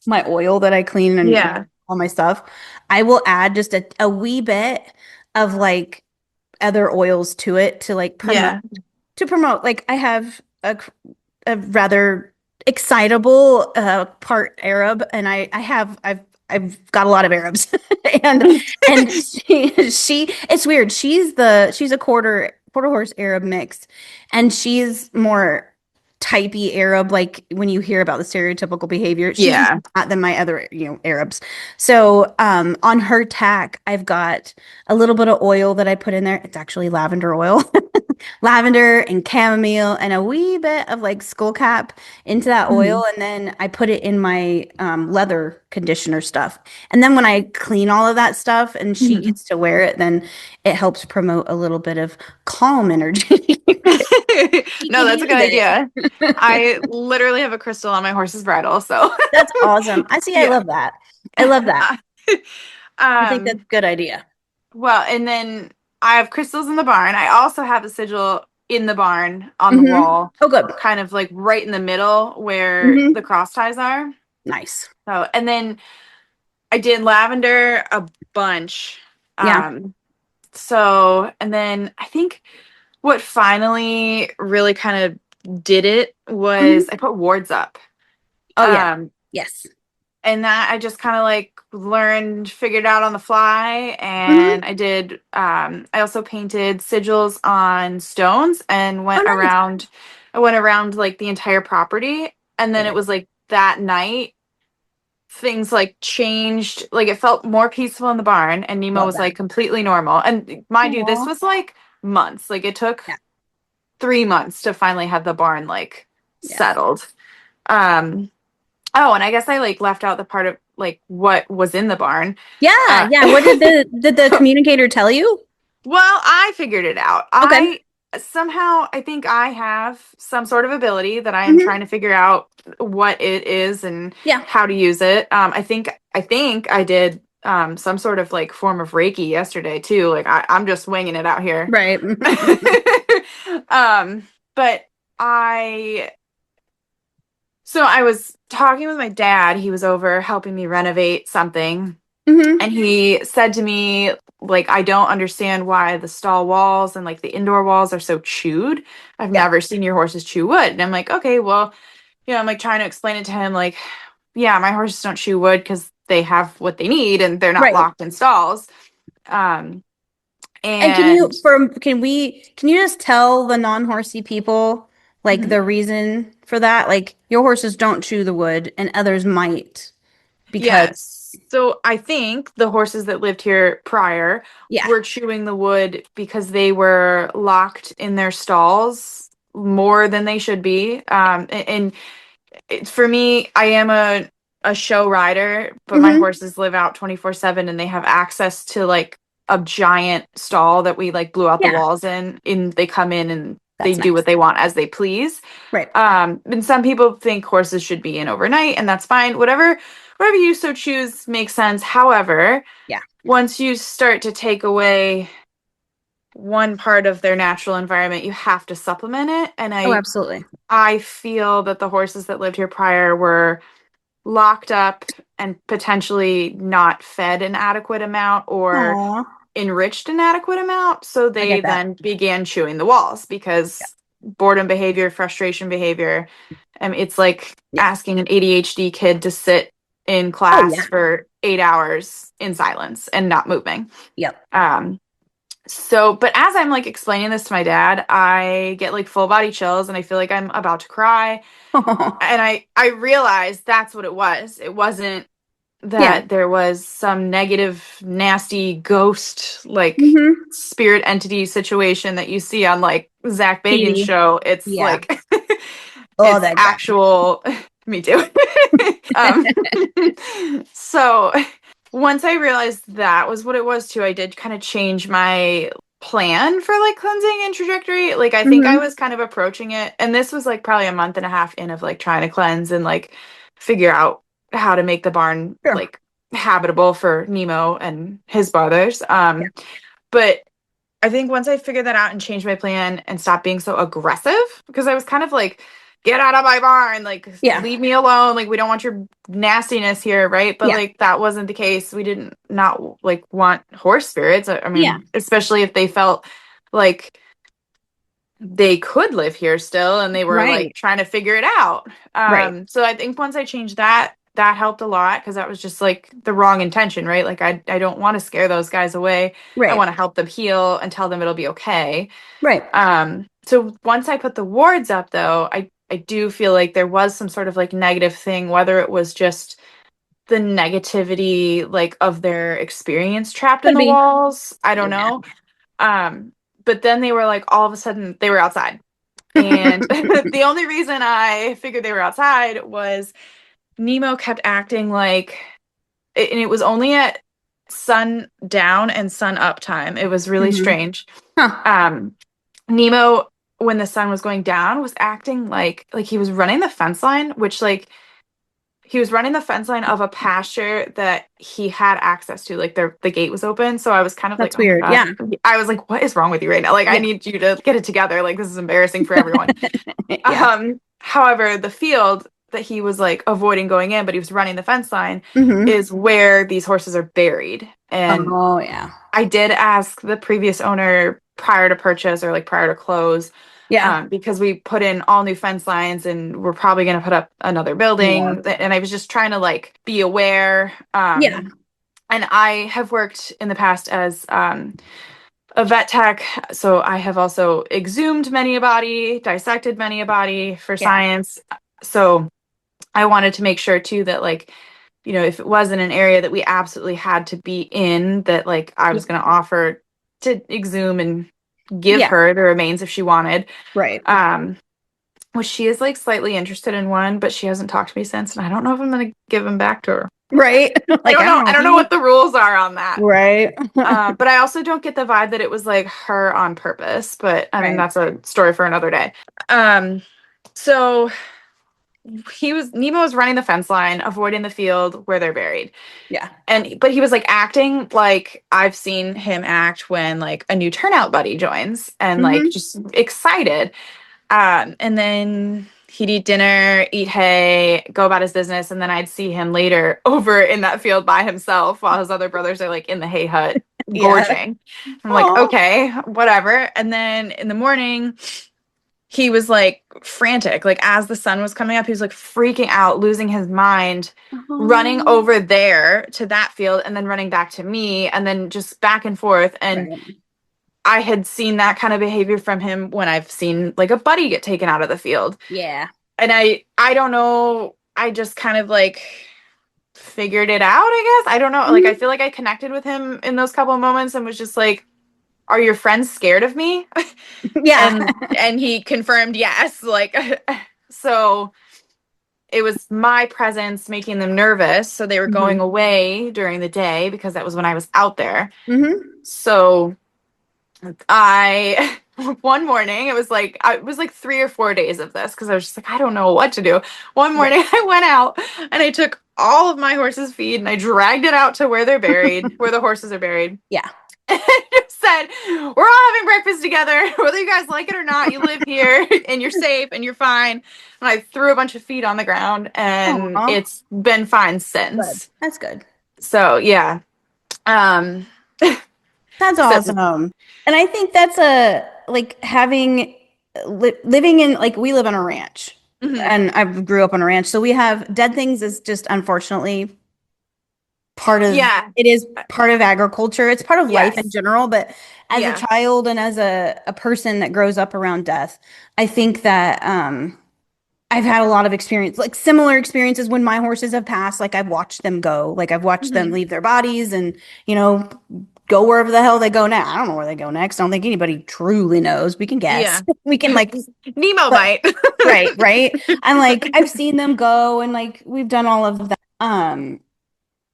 [SPEAKER 1] my oil that I clean and
[SPEAKER 2] Yeah.
[SPEAKER 1] all my stuff, I will add just a wee bit of like other oils to it to like
[SPEAKER 2] Yeah.
[SPEAKER 1] promote like I have a rather excitable part Arab and I've I've got a lot of Arabs, and she it's weird. She's a quarter horse Arab mix, and she's more typey Arab. Like when you hear about the stereotypical behavior, she's more
[SPEAKER 2] Yeah.
[SPEAKER 1] that than my other Arabs. So on her tack, I've got a little bit of oil that I put in there. It's actually lavender oil. Lavender and chamomile and a wee bit of like skullcap into that oil,
[SPEAKER 2] Mhm.
[SPEAKER 1] and then I put it in my leather conditioner stuff. And then when I clean all of that stuff and she
[SPEAKER 2] Mhm.
[SPEAKER 1] gets to wear it, then it helps promote a little bit of calm energy. She
[SPEAKER 2] No,
[SPEAKER 1] could
[SPEAKER 2] that's a good
[SPEAKER 1] use
[SPEAKER 2] idea.
[SPEAKER 1] it.
[SPEAKER 2] I literally have a crystal on my horse's bridle, so
[SPEAKER 1] That's awesome. I see. I
[SPEAKER 2] yeah.
[SPEAKER 1] love that. I love that. I think that's
[SPEAKER 2] Um,
[SPEAKER 1] a good idea.
[SPEAKER 2] well, and then I have crystals in the barn. I also have a sigil in the barn on the wall,
[SPEAKER 1] Oh, good.
[SPEAKER 2] kind of like right in the middle where the
[SPEAKER 1] Hmm.
[SPEAKER 2] cross ties are.
[SPEAKER 1] Nice.
[SPEAKER 2] So, and then I did lavender a bunch.
[SPEAKER 1] Yeah.
[SPEAKER 2] Um, so, and then I think what finally really kind of did it was
[SPEAKER 1] Hmm.
[SPEAKER 2] I put wards up.
[SPEAKER 1] Oh, yeah.
[SPEAKER 2] Um,
[SPEAKER 1] Yes.
[SPEAKER 2] and that I just kind of like learned, figured out on the fly.
[SPEAKER 1] Hmm.
[SPEAKER 2] And I did, I also painted sigils on stones and
[SPEAKER 1] Oh, nice.
[SPEAKER 2] I went around like the entire property. And then it
[SPEAKER 1] Very
[SPEAKER 2] was like that night, things like changed. Like it felt more peaceful in the barn, and Nemo
[SPEAKER 1] love
[SPEAKER 2] was
[SPEAKER 1] that.
[SPEAKER 2] like completely normal. And mind you, this
[SPEAKER 1] Aw.
[SPEAKER 2] was like months. Like it took
[SPEAKER 1] Yeah.
[SPEAKER 2] 3 months to finally have the barn like
[SPEAKER 1] Yeah.
[SPEAKER 2] settled. Um, oh, and I guess I like left out the part of like what was in the barn.
[SPEAKER 1] Yeah,
[SPEAKER 2] Uh,
[SPEAKER 1] yeah. What did the communicator tell you?
[SPEAKER 2] well, I figured it out.
[SPEAKER 1] Okay.
[SPEAKER 2] I think I have some sort of ability that I am
[SPEAKER 1] Hmm.
[SPEAKER 2] trying to figure out what it is and
[SPEAKER 1] Yeah.
[SPEAKER 2] how to use it. I think I did some sort of like form of Reiki yesterday too. Like I'm just winging it out here.
[SPEAKER 1] Right.
[SPEAKER 2] um, but I so I was talking with my dad. He was over helping me renovate something.
[SPEAKER 1] Hmm.
[SPEAKER 2] And he said to me, like, I don't understand why the stall walls and like the indoor walls are so chewed. I've
[SPEAKER 1] Yeah.
[SPEAKER 2] never seen your horses chew wood. And I'm like, okay, well, I'm like trying to explain it to him, like, yeah, my horses don't chew wood because they have what they need and they're not
[SPEAKER 1] Right.
[SPEAKER 2] locked in stalls. Um,
[SPEAKER 1] And
[SPEAKER 2] and
[SPEAKER 1] can you just tell the non-horsey people like
[SPEAKER 2] Mhm.
[SPEAKER 1] the reason for that? Like your horses don't chew the wood and others might because
[SPEAKER 2] Yes. So I think the horses that lived here prior
[SPEAKER 1] yeah.
[SPEAKER 2] were chewing the wood because they were locked in their stalls more than they should be. And for me, I am a show rider, but my
[SPEAKER 1] Hmm.
[SPEAKER 2] horses live out 24/7 and they have access to like a giant stall that we like blew out the
[SPEAKER 1] Yeah.
[SPEAKER 2] walls in. They come in and they
[SPEAKER 1] That's
[SPEAKER 2] do
[SPEAKER 1] nice.
[SPEAKER 2] what they want as they please.
[SPEAKER 1] Right.
[SPEAKER 2] And some people think horses should be in overnight, and that's fine. Whatever you so choose makes sense. However,
[SPEAKER 1] Yeah.
[SPEAKER 2] once you start to take away one part of their natural environment, you have to supplement it. And
[SPEAKER 1] Oh,
[SPEAKER 2] I
[SPEAKER 1] absolutely.
[SPEAKER 2] I feel that the horses that lived here prior were locked up and potentially not fed an adequate amount or
[SPEAKER 1] Aw,
[SPEAKER 2] enriched an adequate amount. So
[SPEAKER 1] I
[SPEAKER 2] they
[SPEAKER 1] get that.
[SPEAKER 2] then began chewing the walls
[SPEAKER 1] Yeah.
[SPEAKER 2] because boredom behavior, frustration behavior. It's like
[SPEAKER 1] Yeah.
[SPEAKER 2] asking an ADHD kid to sit in
[SPEAKER 1] Oh,
[SPEAKER 2] class
[SPEAKER 1] yeah.
[SPEAKER 2] for 8 hours in silence and not moving.
[SPEAKER 1] Yep.
[SPEAKER 2] Um, but as I'm like explaining this to my dad, I get like full body chills and I feel like I'm about to cry. And I realized that's what it was. It wasn't
[SPEAKER 1] Yeah.
[SPEAKER 2] that there was some negative, nasty ghost like
[SPEAKER 1] Hmm.
[SPEAKER 2] spirit entity situation that you see on like Zach Bagans'
[SPEAKER 1] TV.
[SPEAKER 2] show. It's
[SPEAKER 1] Yeah.
[SPEAKER 2] like
[SPEAKER 1] Oh,
[SPEAKER 2] it's
[SPEAKER 1] that guy.
[SPEAKER 2] actual me too. um so once I realized that was what it was too, I did kind of change my plan for like cleansing and trajectory. Like I think I
[SPEAKER 1] Hmm.
[SPEAKER 2] was kind of approaching it, and this was like probably a month and a half in of like trying to cleanse and like figure out how to make the barn
[SPEAKER 1] Sure.
[SPEAKER 2] like habitable for Nemo and his brothers.
[SPEAKER 1] Yeah.
[SPEAKER 2] But I think once I figured that out and changed my plan and stopped being so aggressive, because I was kind of like, get out of my barn, like
[SPEAKER 1] Yeah.
[SPEAKER 2] leave me alone, like we don't want your nastiness here, right? But
[SPEAKER 1] Yeah.
[SPEAKER 2] like that wasn't the case. We didn't not like want horse spirits. I
[SPEAKER 1] Yeah.
[SPEAKER 2] mean, especially if they felt like they could live here still and they were like
[SPEAKER 1] Right.
[SPEAKER 2] trying to figure it out.
[SPEAKER 1] Right.
[SPEAKER 2] So I think once I changed that that helped a lot because that was just like the wrong intention, right? Like I don't want to scare those guys away. I
[SPEAKER 1] Right.
[SPEAKER 2] want to help them heal and tell them it'll be okay.
[SPEAKER 1] Right.
[SPEAKER 2] So once I put the wards up though, I do feel like there was some sort of like negative thing, whether it was just the negativity like of their experience trapped in
[SPEAKER 1] Could
[SPEAKER 2] the
[SPEAKER 1] be.
[SPEAKER 2] walls. I don't
[SPEAKER 1] Yeah.
[SPEAKER 2] know. But then they were like all of a sudden they were outside. And the only reason I figured they were outside was Nemo kept acting like, and it was only at sun down and sun up time. It was really
[SPEAKER 1] Hmm.
[SPEAKER 2] strange.
[SPEAKER 1] Huh.
[SPEAKER 2] Um, Nemo, when the sun was going down, was acting like he was running the fence line, which like he was running the fence line of a pasture that he had access to. Like the gate was open. So I was kind of like,
[SPEAKER 1] That's
[SPEAKER 2] oh my
[SPEAKER 1] weird.
[SPEAKER 2] God.
[SPEAKER 1] Yeah.
[SPEAKER 2] I was like, what is wrong with you right now? Like, I
[SPEAKER 1] Yeah.
[SPEAKER 2] need you to get it together. Like, this is embarrassing for everyone.
[SPEAKER 1] Yeah.
[SPEAKER 2] However, the field that he was like avoiding going in, but he was running the fence line,
[SPEAKER 1] Hmm.
[SPEAKER 2] is where these horses are buried. And
[SPEAKER 1] Oh, yeah.
[SPEAKER 2] I did ask the previous owner prior to purchase or like prior to close,
[SPEAKER 1] Yeah.
[SPEAKER 2] because we put in all new fence lines and we're probably going to put up another
[SPEAKER 1] More.
[SPEAKER 2] building. And I was just trying to like be aware.
[SPEAKER 1] Yeah.
[SPEAKER 2] And I have worked in the past as a vet tech, so I have also exhumed many a body, dissected many a body for
[SPEAKER 1] Yeah.
[SPEAKER 2] science. So I wanted to make sure too that like, if it was in an area that we absolutely had to be in, that like I
[SPEAKER 1] Yeah.
[SPEAKER 2] was going to offer to exhume and give
[SPEAKER 1] Yeah.
[SPEAKER 2] her the remains if she wanted.
[SPEAKER 1] Right.
[SPEAKER 2] Um, which she is like slightly interested in one, but she hasn't talked to me since, and I don't know if I'm going to give them back to her.
[SPEAKER 1] Right.
[SPEAKER 2] I
[SPEAKER 1] Like,
[SPEAKER 2] don't
[SPEAKER 1] I don't
[SPEAKER 2] know.
[SPEAKER 1] know
[SPEAKER 2] I
[SPEAKER 1] if
[SPEAKER 2] don't know
[SPEAKER 1] you.
[SPEAKER 2] what the rules are on that.
[SPEAKER 1] Right.
[SPEAKER 2] But I also don't get the vibe that it was like her on purpose. But I mean,
[SPEAKER 1] Right.
[SPEAKER 2] that's a story for another day. So Nemo was running the fence line, avoiding the field where they're buried.
[SPEAKER 1] Yeah.
[SPEAKER 2] But he was like acting like I've seen him act when like a new turnout buddy joins and like
[SPEAKER 1] Hmm.
[SPEAKER 2] just excited. And then he'd eat dinner, eat hay, go about his business, and then I'd see him later over in that field by himself while his other brothers are like in the hay hut
[SPEAKER 1] Yeah.
[SPEAKER 2] gorging. I'm like,
[SPEAKER 1] Oh.
[SPEAKER 2] okay, whatever. And then in the morning, he was like frantic. Like as the sun was coming up, he was like freaking out, losing his mind, running
[SPEAKER 1] Oh.
[SPEAKER 2] over there to that field and then running back to me and then just back and forth. And
[SPEAKER 1] Right.
[SPEAKER 2] I had seen that kind of behavior from him when I've seen like a buddy get taken out of the field.
[SPEAKER 1] Yeah.
[SPEAKER 2] And I don't know, I just kind of like figured it out, I guess. I don't know. Like I
[SPEAKER 1] Hmm.
[SPEAKER 2] feel like I connected with him in those couple of moments and was just like, "Are your friends scared of me?"
[SPEAKER 1] Yeah.
[SPEAKER 2] And he confirmed yes. Like so it was my presence making them nervous, so they were going
[SPEAKER 1] Hmm.
[SPEAKER 2] away during the day because that was when I was out there.
[SPEAKER 1] Hmm.
[SPEAKER 2] So I one morning it was like 3 or 4 days of this because I was just like I don't know what to do. One
[SPEAKER 1] Right.
[SPEAKER 2] morning I went out and I took all of my horse's feed and I dragged it out to where they're buried, where the horses are buried.
[SPEAKER 1] Yeah.
[SPEAKER 2] And just said, "We're all having breakfast together, whether you guys like it or not. You live here and you're safe and you're fine." And I threw a bunch of feed on the ground and
[SPEAKER 1] Aw.
[SPEAKER 2] it's been fine
[SPEAKER 1] Good.
[SPEAKER 2] since.
[SPEAKER 1] That's good.
[SPEAKER 2] So yeah. Um
[SPEAKER 1] That's
[SPEAKER 2] so
[SPEAKER 1] awesome. And I think that's a like having living in like we live on a ranch
[SPEAKER 2] mhm.
[SPEAKER 1] and I grew up on a ranch. So we have dead things is just unfortunately part of
[SPEAKER 2] Yeah.
[SPEAKER 1] it is part of agriculture. It's part of life in
[SPEAKER 2] Yes.
[SPEAKER 1] general, but as a
[SPEAKER 2] Yeah.
[SPEAKER 1] child and as a person that grows up around death, I think that I've had a lot of experience, like similar experiences when my horses have passed. Like I've watched them go, like I've watched them
[SPEAKER 2] Mhm.
[SPEAKER 1] leave their bodies and, you know, go wherever the hell they go next. I don't know where they go next. I don't think anybody truly knows. We can guess.
[SPEAKER 2] Yeah.
[SPEAKER 1] We can like,
[SPEAKER 2] Nemo
[SPEAKER 1] but
[SPEAKER 2] might.
[SPEAKER 1] right, right. I'm like, I've seen them go and like we've done all of that.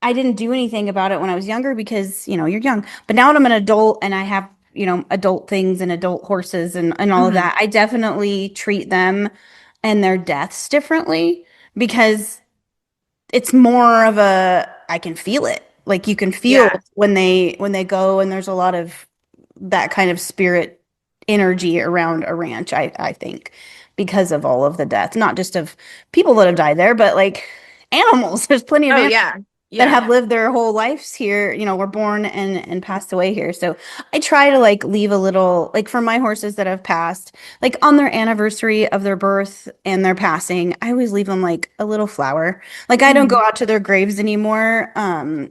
[SPEAKER 1] I didn't do anything about it when I was younger because, you know, you're young. But now that I'm an adult and I have, you know, adult things and adult horses and all of
[SPEAKER 2] Mhm.
[SPEAKER 1] that, I definitely treat them and their deaths differently because it's more of a I can feel it. Like you can feel
[SPEAKER 2] Yeah.
[SPEAKER 1] when they go and there's a lot of that kind of spirit energy around a ranch, I think, because of all of the deaths, not just of people that have died there, but like animals. There's plenty of
[SPEAKER 2] Oh
[SPEAKER 1] animals
[SPEAKER 2] yeah.
[SPEAKER 1] that
[SPEAKER 2] Yeah.
[SPEAKER 1] have lived their whole lives here, were born and passed away here. So I try to like leave a little, like for my horses that have passed, like on their anniversary of their birth and their passing, I always leave them like a little flower. Like I don't go
[SPEAKER 2] Hmm.
[SPEAKER 1] out to their graves anymore,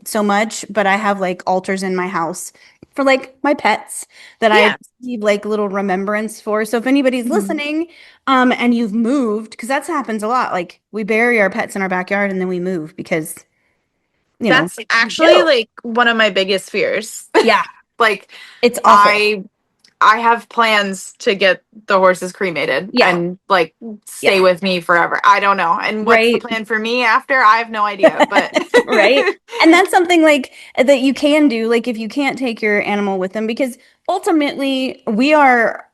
[SPEAKER 1] so much, but I have like altars in my house for like my pets that I
[SPEAKER 2] Yeah.
[SPEAKER 1] leave like little remembrance for. So if anybody's
[SPEAKER 2] Hmm.
[SPEAKER 1] listening, and you've moved, because that happens a lot. Like we bury our pets in our backyard and then we move because
[SPEAKER 2] That's
[SPEAKER 1] we
[SPEAKER 2] actually
[SPEAKER 1] do.
[SPEAKER 2] like one of my biggest fears.
[SPEAKER 1] Yeah,
[SPEAKER 2] Like
[SPEAKER 1] it's awful.
[SPEAKER 2] I I have plans to get the horses cremated
[SPEAKER 1] Yeah,
[SPEAKER 2] and like
[SPEAKER 1] yeah,
[SPEAKER 2] stay with me forever. I don't know. And what's the
[SPEAKER 1] right,
[SPEAKER 2] plan for me after? I have no idea, but
[SPEAKER 1] right. And that's something like that you can do, like if you can't take your animal with them, because ultimately we are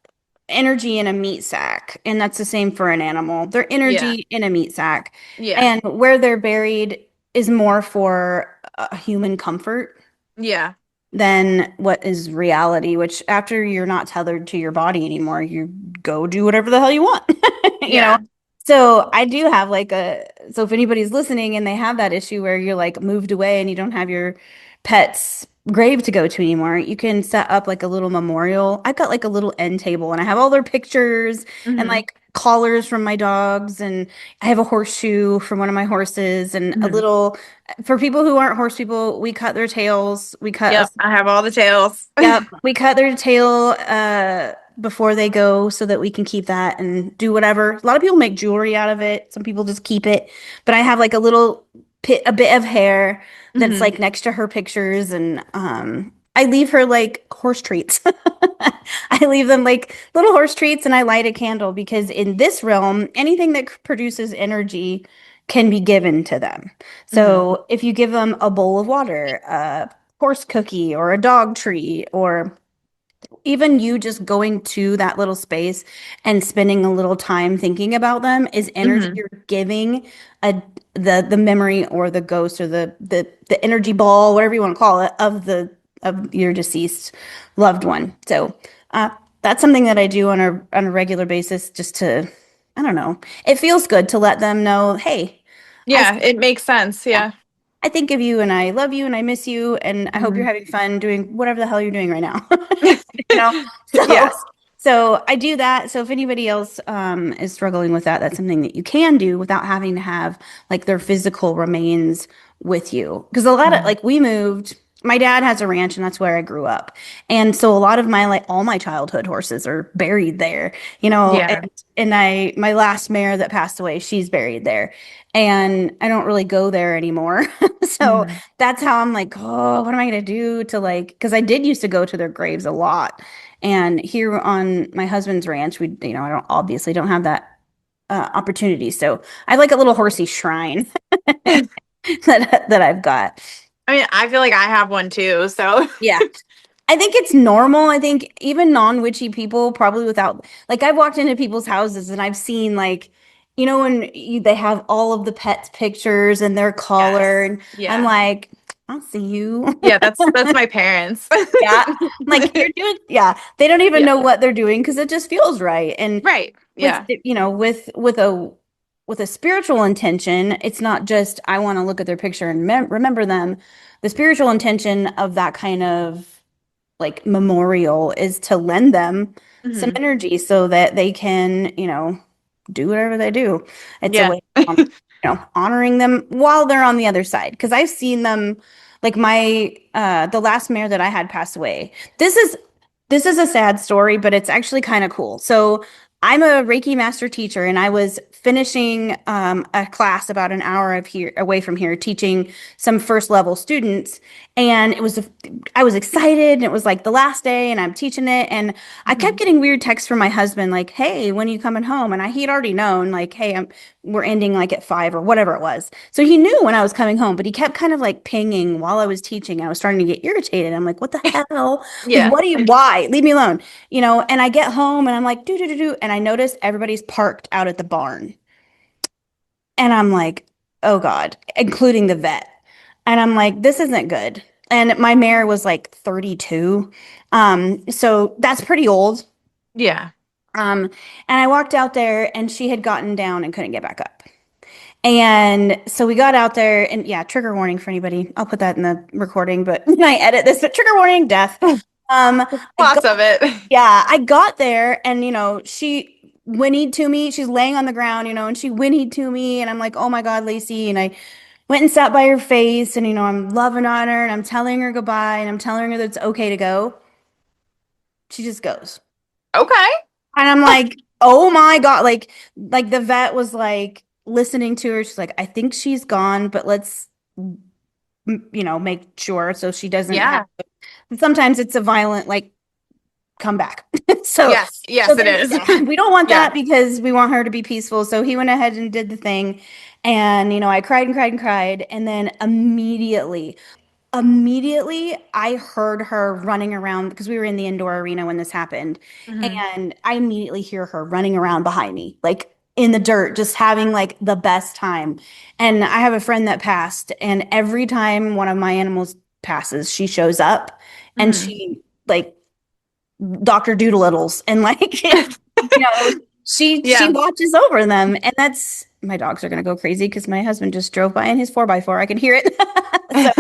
[SPEAKER 1] energy in a meat sack, and that's the same for an animal. They're
[SPEAKER 2] yeah.
[SPEAKER 1] energy in a meat sack,
[SPEAKER 2] Yeah.
[SPEAKER 1] and where they're buried is more for human comfort
[SPEAKER 2] Yeah.
[SPEAKER 1] than what is reality, which after you're not tethered to your body anymore, you go do whatever the hell you want, you know?
[SPEAKER 2] Yeah.
[SPEAKER 1] So I do have like so if anybody's listening and they have that issue where you're like moved away and you don't have your pet's grave to go to anymore, you can set up like a little memorial. I've got like a little end table and I have all their pictures and
[SPEAKER 2] Hmm.
[SPEAKER 1] like collars from my dogs, and I have a horseshoe from one of my horses, and a
[SPEAKER 2] Hmm.
[SPEAKER 1] little, for people who aren't horse people, we cut their tails. We cut a
[SPEAKER 2] Yep. I have all the tails.
[SPEAKER 1] Yep, we cut their tail before they go so that we can keep that and do whatever. A lot of people make jewelry out of it. Some people just keep it. But I have like a little a bit of hair that's
[SPEAKER 2] Hmm.
[SPEAKER 1] like next to her pictures, and I leave her like horse treats. I leave them like little horse treats, and I light a candle because in this realm, anything that produces energy can be given to them.
[SPEAKER 2] Hmm.
[SPEAKER 1] So if you give them a bowl of water, horse cookie or a dog treat, or even you just going to that little space and spending a little time thinking about them is energy
[SPEAKER 2] Hmm.
[SPEAKER 1] you're giving a the memory or the ghost or the energy ball, whatever you want to call it, of your deceased loved one. So that's something that I do on a regular basis, just to, I don't know, it feels good to let them know, hey, I
[SPEAKER 2] Yeah, it makes sense.
[SPEAKER 1] yeah,
[SPEAKER 2] Yeah.
[SPEAKER 1] I think of you and I love you and I miss you and I hope you're
[SPEAKER 2] Hmm.
[SPEAKER 1] having fun doing whatever the hell you're doing right now. You know? So
[SPEAKER 2] Yes.
[SPEAKER 1] so I do that. So if anybody else is struggling with that, that's something that you can do without having to have like their physical remains with you. Because a lot of,
[SPEAKER 2] Hmm.
[SPEAKER 1] like, we moved, my dad has a ranch and that's where I grew up. And so a lot of my, like, all my childhood horses are buried there,
[SPEAKER 2] Yeah.
[SPEAKER 1] and my last mare that passed away, she's buried there. And I don't really go there anymore. So
[SPEAKER 2] Hmm.
[SPEAKER 1] that's how I'm like, oh, what am I gonna do to, like, because I did used to go to their graves a lot. And here on my husband's ranch, I don't obviously don't have that opportunity. So I have like a little horsey shrine that I've got.
[SPEAKER 2] I mean, I feel like I have one too. So,
[SPEAKER 1] Yeah. I think it's normal. I think even non-witchy people probably without, like, I've walked into people's houses and I've seen, like, when they have all of the pets pictures and their collar,
[SPEAKER 2] yes.
[SPEAKER 1] and I'm
[SPEAKER 2] Yeah.
[SPEAKER 1] like, I'll see you.
[SPEAKER 2] Yeah, that's my parents.
[SPEAKER 1] Yeah. Like, you're doing, yeah. They don't even
[SPEAKER 2] Yeah.
[SPEAKER 1] know what they're doing because it just feels right. And
[SPEAKER 2] Right.
[SPEAKER 1] with,
[SPEAKER 2] Yeah.
[SPEAKER 1] with a spiritual intention, it's not just I want to look at their picture and remember them. The spiritual intention of that kind of like memorial is to lend them some
[SPEAKER 2] Hmm.
[SPEAKER 1] energy so that they can, do whatever they do. It's a
[SPEAKER 2] Yeah.
[SPEAKER 1] way of, honoring them while they're on the other side. Because I've seen them, like the last mayor that I had passed away. This is this is a sad story, but it's actually kind of cool. So I'm a Reiki master teacher, and I was finishing a class about an hour of here away from here, teaching some first level students. And I was excited, and it was like the last day, and I'm teaching it, and I kept
[SPEAKER 2] Hmm.
[SPEAKER 1] getting weird texts from my husband, like, "Hey, when are you coming home?" And he'd already known, like, "Hey, we're ending like at 5 or whatever it was." So he knew when I was coming home, but he kept kind of like pinging while I was teaching. I was starting to get irritated. I'm like, "What the hell? Like,
[SPEAKER 2] Yeah.
[SPEAKER 1] why? Leave me alone." And I get home and I'm like, do, do, do, do. And I notice everybody's parked out at the barn. And I'm like, oh God, including the vet. And I'm like, this isn't good. And my mare was like 32. So that's pretty old.
[SPEAKER 2] Yeah.
[SPEAKER 1] Um, and I walked out there and she had gotten down and couldn't get back up. And so we got out there and yeah, trigger warning for anybody. I'll put that in the recording, but I edit this, but trigger warning, death. Um, I got,
[SPEAKER 2] Lots of it.
[SPEAKER 1] yeah, I got there and she whinnied to me. She's laying on the ground, and she whinnied to me and I'm like, "Oh my God, Lacey." And I went and sat by her face and I'm loving on her and I'm telling her goodbye and I'm telling her that it's okay to go. She just goes.
[SPEAKER 2] Okay.
[SPEAKER 1] And I'm like, "Oh my God." Like the vet was like listening to her. She's like, "I think she's gone, but let's make sure so she doesn't have."
[SPEAKER 2] Yeah.
[SPEAKER 1] Sometimes it's a violent like come back. So
[SPEAKER 2] Yes. Yes, it is.
[SPEAKER 1] yeah, we don't want
[SPEAKER 2] Yeah.
[SPEAKER 1] that because we want her to be peaceful. So he went ahead and did the thing. And I cried and cried and cried. And then immediately I heard her running around because we were in the indoor arena when this happened.
[SPEAKER 2] Hmm.
[SPEAKER 1] And I immediately hear her running around behind me, like in the dirt, just having like the best time. And I have a friend that passed, and every time one of my animals passes, she shows up and
[SPEAKER 2] Hmm.
[SPEAKER 1] she like Dr. Doolittles and like she
[SPEAKER 2] Yeah.
[SPEAKER 1] watches over them, and that's my dogs are gonna go crazy because my husband just drove by in his 4x4. I can hear it. So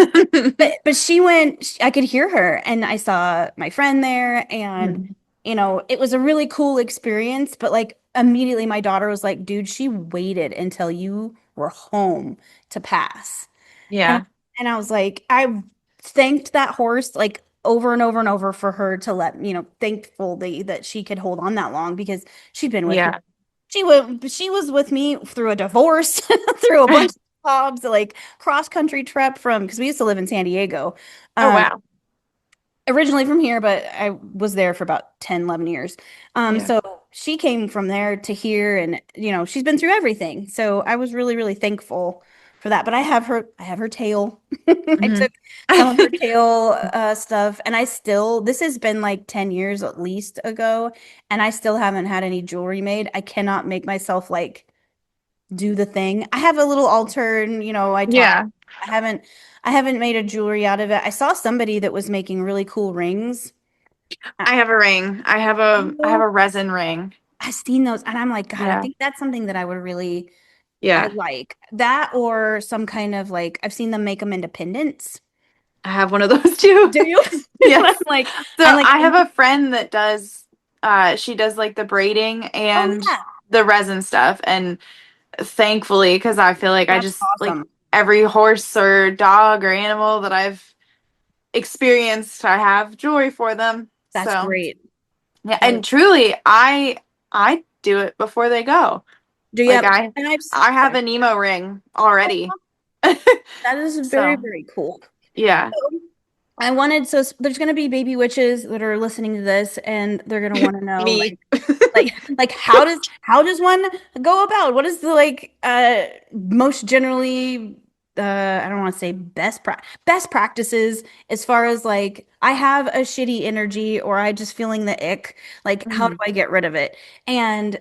[SPEAKER 1] but she went, I could hear her, and I saw my friend there, and
[SPEAKER 2] Mhm.
[SPEAKER 1] it was a really cool experience. But like immediately, my daughter was like, "Dude, she waited until you were home to pass," and
[SPEAKER 2] Yeah.
[SPEAKER 1] I was like, I thanked that horse like over and over and over for her to thankfully that she could hold on that long because she'd been with me.
[SPEAKER 2] Yeah.
[SPEAKER 1] She was with me through a divorce, through a bunch of jobs, like cross country trip from because we used to live in San Diego.
[SPEAKER 2] Oh,
[SPEAKER 1] Um,
[SPEAKER 2] wow.
[SPEAKER 1] Originally from here, but I was there for about 10, 11 years.
[SPEAKER 2] Yeah.
[SPEAKER 1] So she came from there to here and she's been through everything. So I was really, really thankful for that. But I have her tail. I
[SPEAKER 2] Hmm.
[SPEAKER 1] took some of her tail stuff and this has been like 10 years at least ago, and I still haven't had any jewelry made. I cannot make myself like do the thing. I have a little altar and I talk.
[SPEAKER 2] Yeah.
[SPEAKER 1] I haven't I haven't made a jewelry out of it. I saw somebody that was making really cool rings. I,
[SPEAKER 2] I have a ring. I have a resin ring.
[SPEAKER 1] I've seen those and I'm like, God, I
[SPEAKER 2] Yeah.
[SPEAKER 1] think that's something that I
[SPEAKER 2] Yeah.
[SPEAKER 1] like. That or some kind of like I've seen them make them into pendants.
[SPEAKER 2] I have one of those too.
[SPEAKER 1] Do you? I'm
[SPEAKER 2] Yes.
[SPEAKER 1] like,
[SPEAKER 2] So
[SPEAKER 1] I'm like,
[SPEAKER 2] I have a friend that does she does like the braiding
[SPEAKER 1] oh
[SPEAKER 2] and
[SPEAKER 1] yeah,
[SPEAKER 2] the resin stuff, and thankfully because I feel like I
[SPEAKER 1] that's
[SPEAKER 2] just like
[SPEAKER 1] awesome.
[SPEAKER 2] every horse or dog or animal that I've experienced, I have jewelry for them.
[SPEAKER 1] That's
[SPEAKER 2] So,
[SPEAKER 1] great.
[SPEAKER 2] yeah,
[SPEAKER 1] That is,
[SPEAKER 2] and truly I do it before they go.
[SPEAKER 1] do you
[SPEAKER 2] Like
[SPEAKER 1] have, and
[SPEAKER 2] I have
[SPEAKER 1] sorry.
[SPEAKER 2] a Nemo ring
[SPEAKER 1] Oh,
[SPEAKER 2] already.
[SPEAKER 1] that is very,
[SPEAKER 2] So,
[SPEAKER 1] very cool.
[SPEAKER 2] yeah.
[SPEAKER 1] There's going to be baby witches that are listening to this and they're going to want to know
[SPEAKER 2] Me.
[SPEAKER 1] like how does one go about what is the like most generally I don't want to say best practices as far as like I have a shitty energy or I just feeling the ick, like how do
[SPEAKER 2] Mhm.
[SPEAKER 1] I get rid of it? And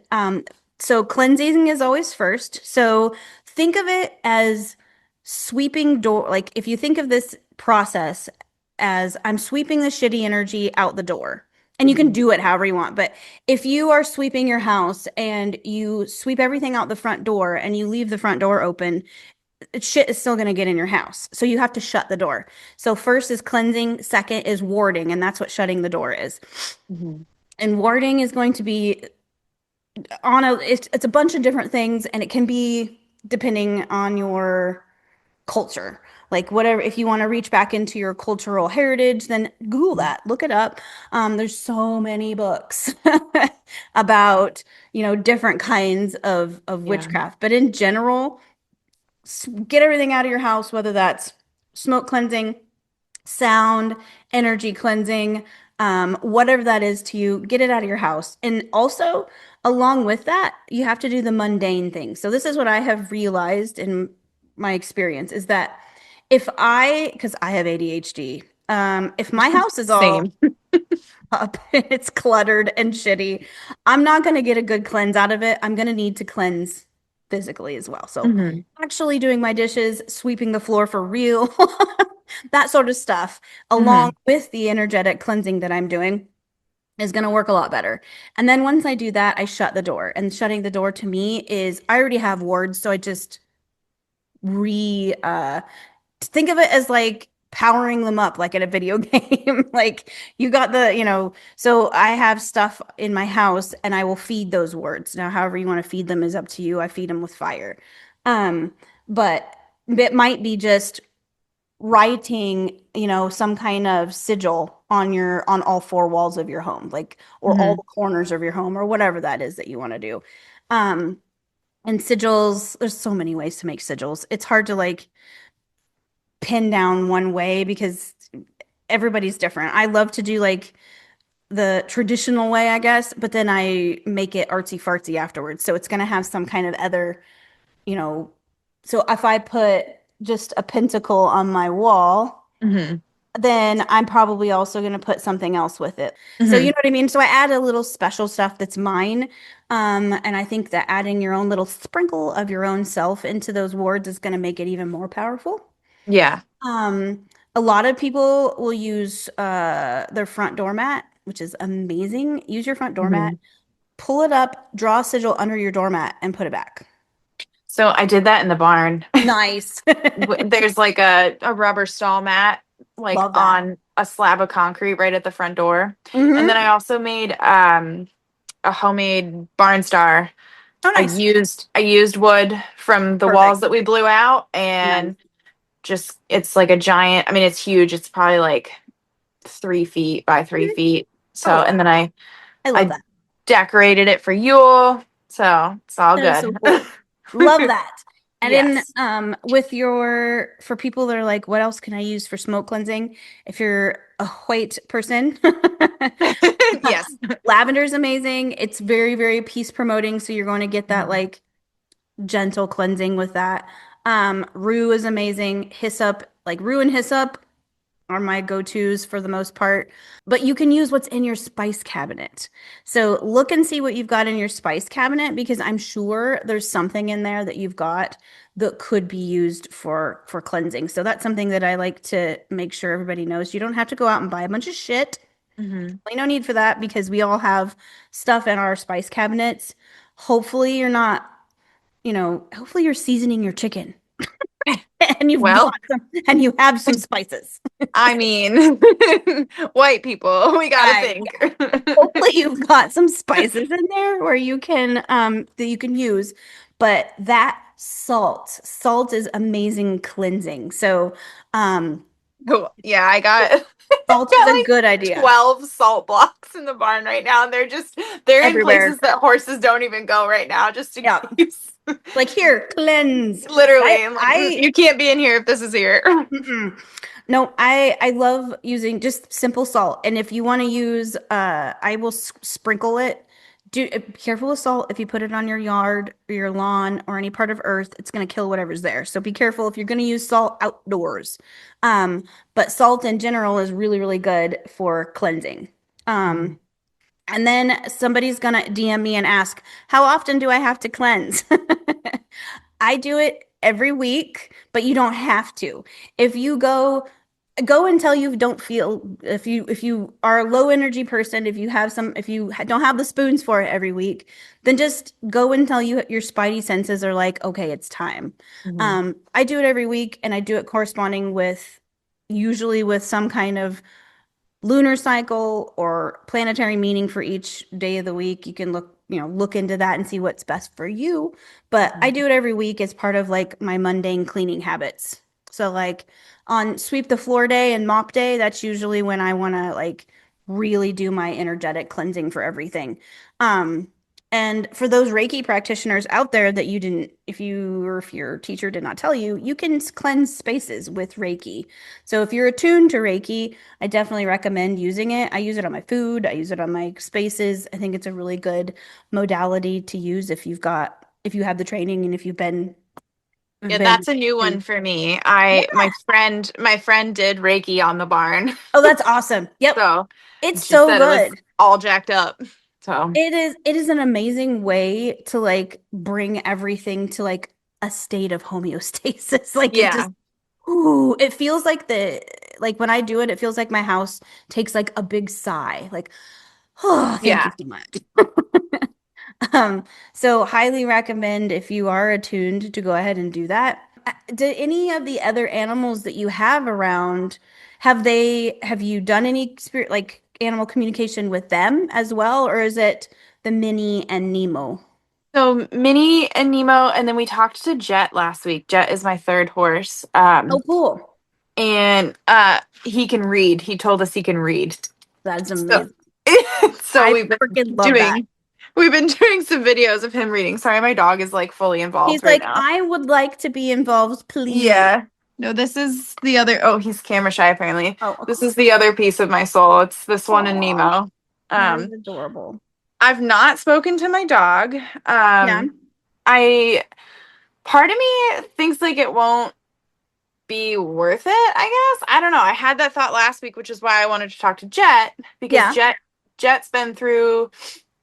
[SPEAKER 1] so cleansing is always first. So think of it as sweeping door, like if you think of this process as I'm sweeping the shitty energy out the door. And you can
[SPEAKER 2] Mhm.
[SPEAKER 1] do it however you want. But if you are sweeping your house and you sweep everything out the front door and you leave the front door open, shit is still going to get in your house. So you have to shut the door. So first is cleansing, second is warding, and that's what shutting the door is.
[SPEAKER 2] Mhm.
[SPEAKER 1] And warding is going to be it's a bunch of different things and it can be depending on your culture. Like whatever, if you want to reach back into your cultural heritage, then Google that, look it up. There's so many books about, different kinds of
[SPEAKER 2] Yeah.
[SPEAKER 1] witchcraft. But in general, get everything out of your house, whether that's smoke cleansing, sound, energy cleansing, whatever that is to you, get it out of your house. And also, along with that, you have to do the mundane things. So this is what I have realized in my experience is that because I have ADHD, if my house is all
[SPEAKER 2] Same.
[SPEAKER 1] up and it's cluttered and shitty, I'm not going to get a good cleanse out of it. I'm going to need to cleanse physically as well. So
[SPEAKER 2] Hmm.
[SPEAKER 1] actually doing my dishes, sweeping the floor for real, that sort of stuff, along
[SPEAKER 2] Hmm.
[SPEAKER 1] with the energetic cleansing that I'm doing is going to work a lot better. And then once I do that, I shut the door. And shutting the door to me is I already have wards, so I just re think of it as like powering them up like in a video game. Like you got so I have stuff in my house and I will feed those words. Now, however you want to feed them is up to you. I feed them with fire. Um, but it might be just writing, some kind of sigil on all four walls of your home, like, or all
[SPEAKER 2] Hmm.
[SPEAKER 1] the corners of your home, or whatever that is that you want to do. Um, and sigils, there's so many ways to make sigils. It's hard to like pin down one way because everybody's different. I love to do like the traditional way, I guess, but then I make it artsy fartsy afterwards. So it's going to have some kind of other, you know, so if I put just a pentacle on my wall,
[SPEAKER 2] Hmm.
[SPEAKER 1] then I'm probably also going to put something else with it. So you
[SPEAKER 2] Hmm.
[SPEAKER 1] know what I mean? So I add a little special stuff that's mine. And I think that adding your own little sprinkle of your own self into those words is going to make it even more powerful.
[SPEAKER 2] Yeah.
[SPEAKER 1] Um, a lot of people will use their front doormat, which is amazing. Use your front doormat,
[SPEAKER 2] Hmm.
[SPEAKER 1] pull it up, draw a sigil under your doormat, and put it back.
[SPEAKER 2] So I did that in the barn.
[SPEAKER 1] Nice.
[SPEAKER 2] There's like a rubber stall mat like
[SPEAKER 1] Love that.
[SPEAKER 2] on a slab of concrete right at the front door. And then
[SPEAKER 1] Hmm.
[SPEAKER 2] I also made a homemade barn star.
[SPEAKER 1] Oh,
[SPEAKER 2] I
[SPEAKER 1] nice.
[SPEAKER 2] used wood from the walls
[SPEAKER 1] Perfect.
[SPEAKER 2] that we blew out,
[SPEAKER 1] Nice.
[SPEAKER 2] and just it's like a giant, I mean it's huge. It's probably like 3 feet by three
[SPEAKER 1] Mhm.
[SPEAKER 2] feet. So
[SPEAKER 1] Oh,
[SPEAKER 2] and then
[SPEAKER 1] I love
[SPEAKER 2] I
[SPEAKER 1] that.
[SPEAKER 2] decorated it for Yule. So it's all
[SPEAKER 1] That is so
[SPEAKER 2] good.
[SPEAKER 1] cool. Love that. And then
[SPEAKER 2] Yes.
[SPEAKER 1] with your for people that are like, what else can I use for smoke cleansing? If you're a white person,
[SPEAKER 2] Yes.
[SPEAKER 1] lavender is amazing. It's very, very peace promoting. So you're going to get that
[SPEAKER 2] Mhm.
[SPEAKER 1] like gentle cleansing with that. Rue is amazing. Hyssop, like rue and hyssop are my go-tos for the most part. But you can use what's in your spice cabinet. So look and see what you've got in your spice cabinet because I'm sure there's something in there that you've got that could be used for cleansing. So that's something that I like to make sure everybody knows. You don't have to go out and buy a bunch of shit.
[SPEAKER 2] Mhm.
[SPEAKER 1] No need for that because we all have stuff in our spice cabinets. Hopefully you're not, hopefully you're seasoning your chicken and you've got
[SPEAKER 2] Well,
[SPEAKER 1] some and you have some spices.
[SPEAKER 2] I mean, white people, we gotta
[SPEAKER 1] Yeah.
[SPEAKER 2] think.
[SPEAKER 1] Hopefully you've got some spices in there where you can that you can use. But that salt is amazing cleansing. So
[SPEAKER 2] Cool. Yeah, I got
[SPEAKER 1] salt is
[SPEAKER 2] got
[SPEAKER 1] a
[SPEAKER 2] like
[SPEAKER 1] good idea
[SPEAKER 2] 12 salt blocks in the barn right now, and they're in places
[SPEAKER 1] everywhere.
[SPEAKER 2] that horses don't even go right now, just in
[SPEAKER 1] Yeah.
[SPEAKER 2] case.
[SPEAKER 1] Like here, cleanse. I
[SPEAKER 2] Literally, I'm like,
[SPEAKER 1] I
[SPEAKER 2] you can't be in here if this is here."
[SPEAKER 1] mm-mm. No, I love using just simple salt. And if you want to use I will sprinkle it. Be careful with salt. If you put it on your yard or your lawn or any part of earth, it's going to kill whatever's there. So be careful if you're going to use salt outdoors. Um, but salt in general is really, really good for cleansing.
[SPEAKER 2] Mhm.
[SPEAKER 1] Um, and then somebody's gonna DM me and ask, how often do I have to cleanse? I do it every week, but you don't have to. If you go until you don't feel if you are a low energy person, if you don't have the spoons for it every week, then just go until your spidey senses are like, okay, it's time.
[SPEAKER 2] Mhm.
[SPEAKER 1] I do it every week and I do it corresponding with usually with some kind of lunar cycle or planetary meaning for each day of the week. You can look into that and see what's best for you. But I do it every week as part of like my mundane cleaning habits. So like on sweep the floor day and mop day, that's usually when I want to like really do my energetic cleansing for everything. Um, and for those Reiki practitioners out there that you didn't, if your teacher did not tell you, you can cleanse spaces with Reiki. So if you're attuned to Reiki, I definitely recommend using it. I use it on my food, I use it on my spaces. I think it's a really good modality to use if you have the training and if you've
[SPEAKER 2] Yeah,
[SPEAKER 1] been
[SPEAKER 2] that's a new one
[SPEAKER 1] attuned.
[SPEAKER 2] for me.
[SPEAKER 1] Yeah.
[SPEAKER 2] My friend did Reiki on the barn.
[SPEAKER 1] Oh, that's awesome. Yep.
[SPEAKER 2] So,
[SPEAKER 1] It's
[SPEAKER 2] and she
[SPEAKER 1] so
[SPEAKER 2] said it was
[SPEAKER 1] good.
[SPEAKER 2] all jacked up. So,
[SPEAKER 1] It is an amazing way to like bring everything to like a state of homeostasis. Like it just
[SPEAKER 2] yeah.
[SPEAKER 1] ooh, it feels like like when I do it, it feels like my house takes like a big sigh. Like, oh, thank you
[SPEAKER 2] Yeah.
[SPEAKER 1] so much. So highly recommend if you are attuned to go ahead and do that. Do any of the other animals that you have around, have you done any spirit, like animal communication with them as well, or is it the Minnie and Nemo?
[SPEAKER 2] So Minnie and Nemo, and then we talked to Jet last week. Jet is my third horse.
[SPEAKER 1] Oh, cool.
[SPEAKER 2] And he can read. He told us he can read.
[SPEAKER 1] That's
[SPEAKER 2] So
[SPEAKER 1] amazing.
[SPEAKER 2] so
[SPEAKER 1] I freaking love that.
[SPEAKER 2] we've been doing some videos of him reading. Sorry, my dog is like fully
[SPEAKER 1] He's
[SPEAKER 2] involved right
[SPEAKER 1] like,
[SPEAKER 2] now.
[SPEAKER 1] I would like to be involved, please.
[SPEAKER 2] Yeah. No, this is the other. Oh, he's camera shy apparently.
[SPEAKER 1] Oh,
[SPEAKER 2] This is the other piece of my soul. It's this one and
[SPEAKER 1] aw,
[SPEAKER 2] Nemo.
[SPEAKER 1] that is
[SPEAKER 2] Um,
[SPEAKER 1] adorable.
[SPEAKER 2] I've not spoken to my dog.
[SPEAKER 1] Yeah,
[SPEAKER 2] I part of me thinks like it won't be worth it, I guess. I don't know. I had that thought last week, which is why I wanted to talk to Jet because
[SPEAKER 1] yeah,
[SPEAKER 2] Jet's been through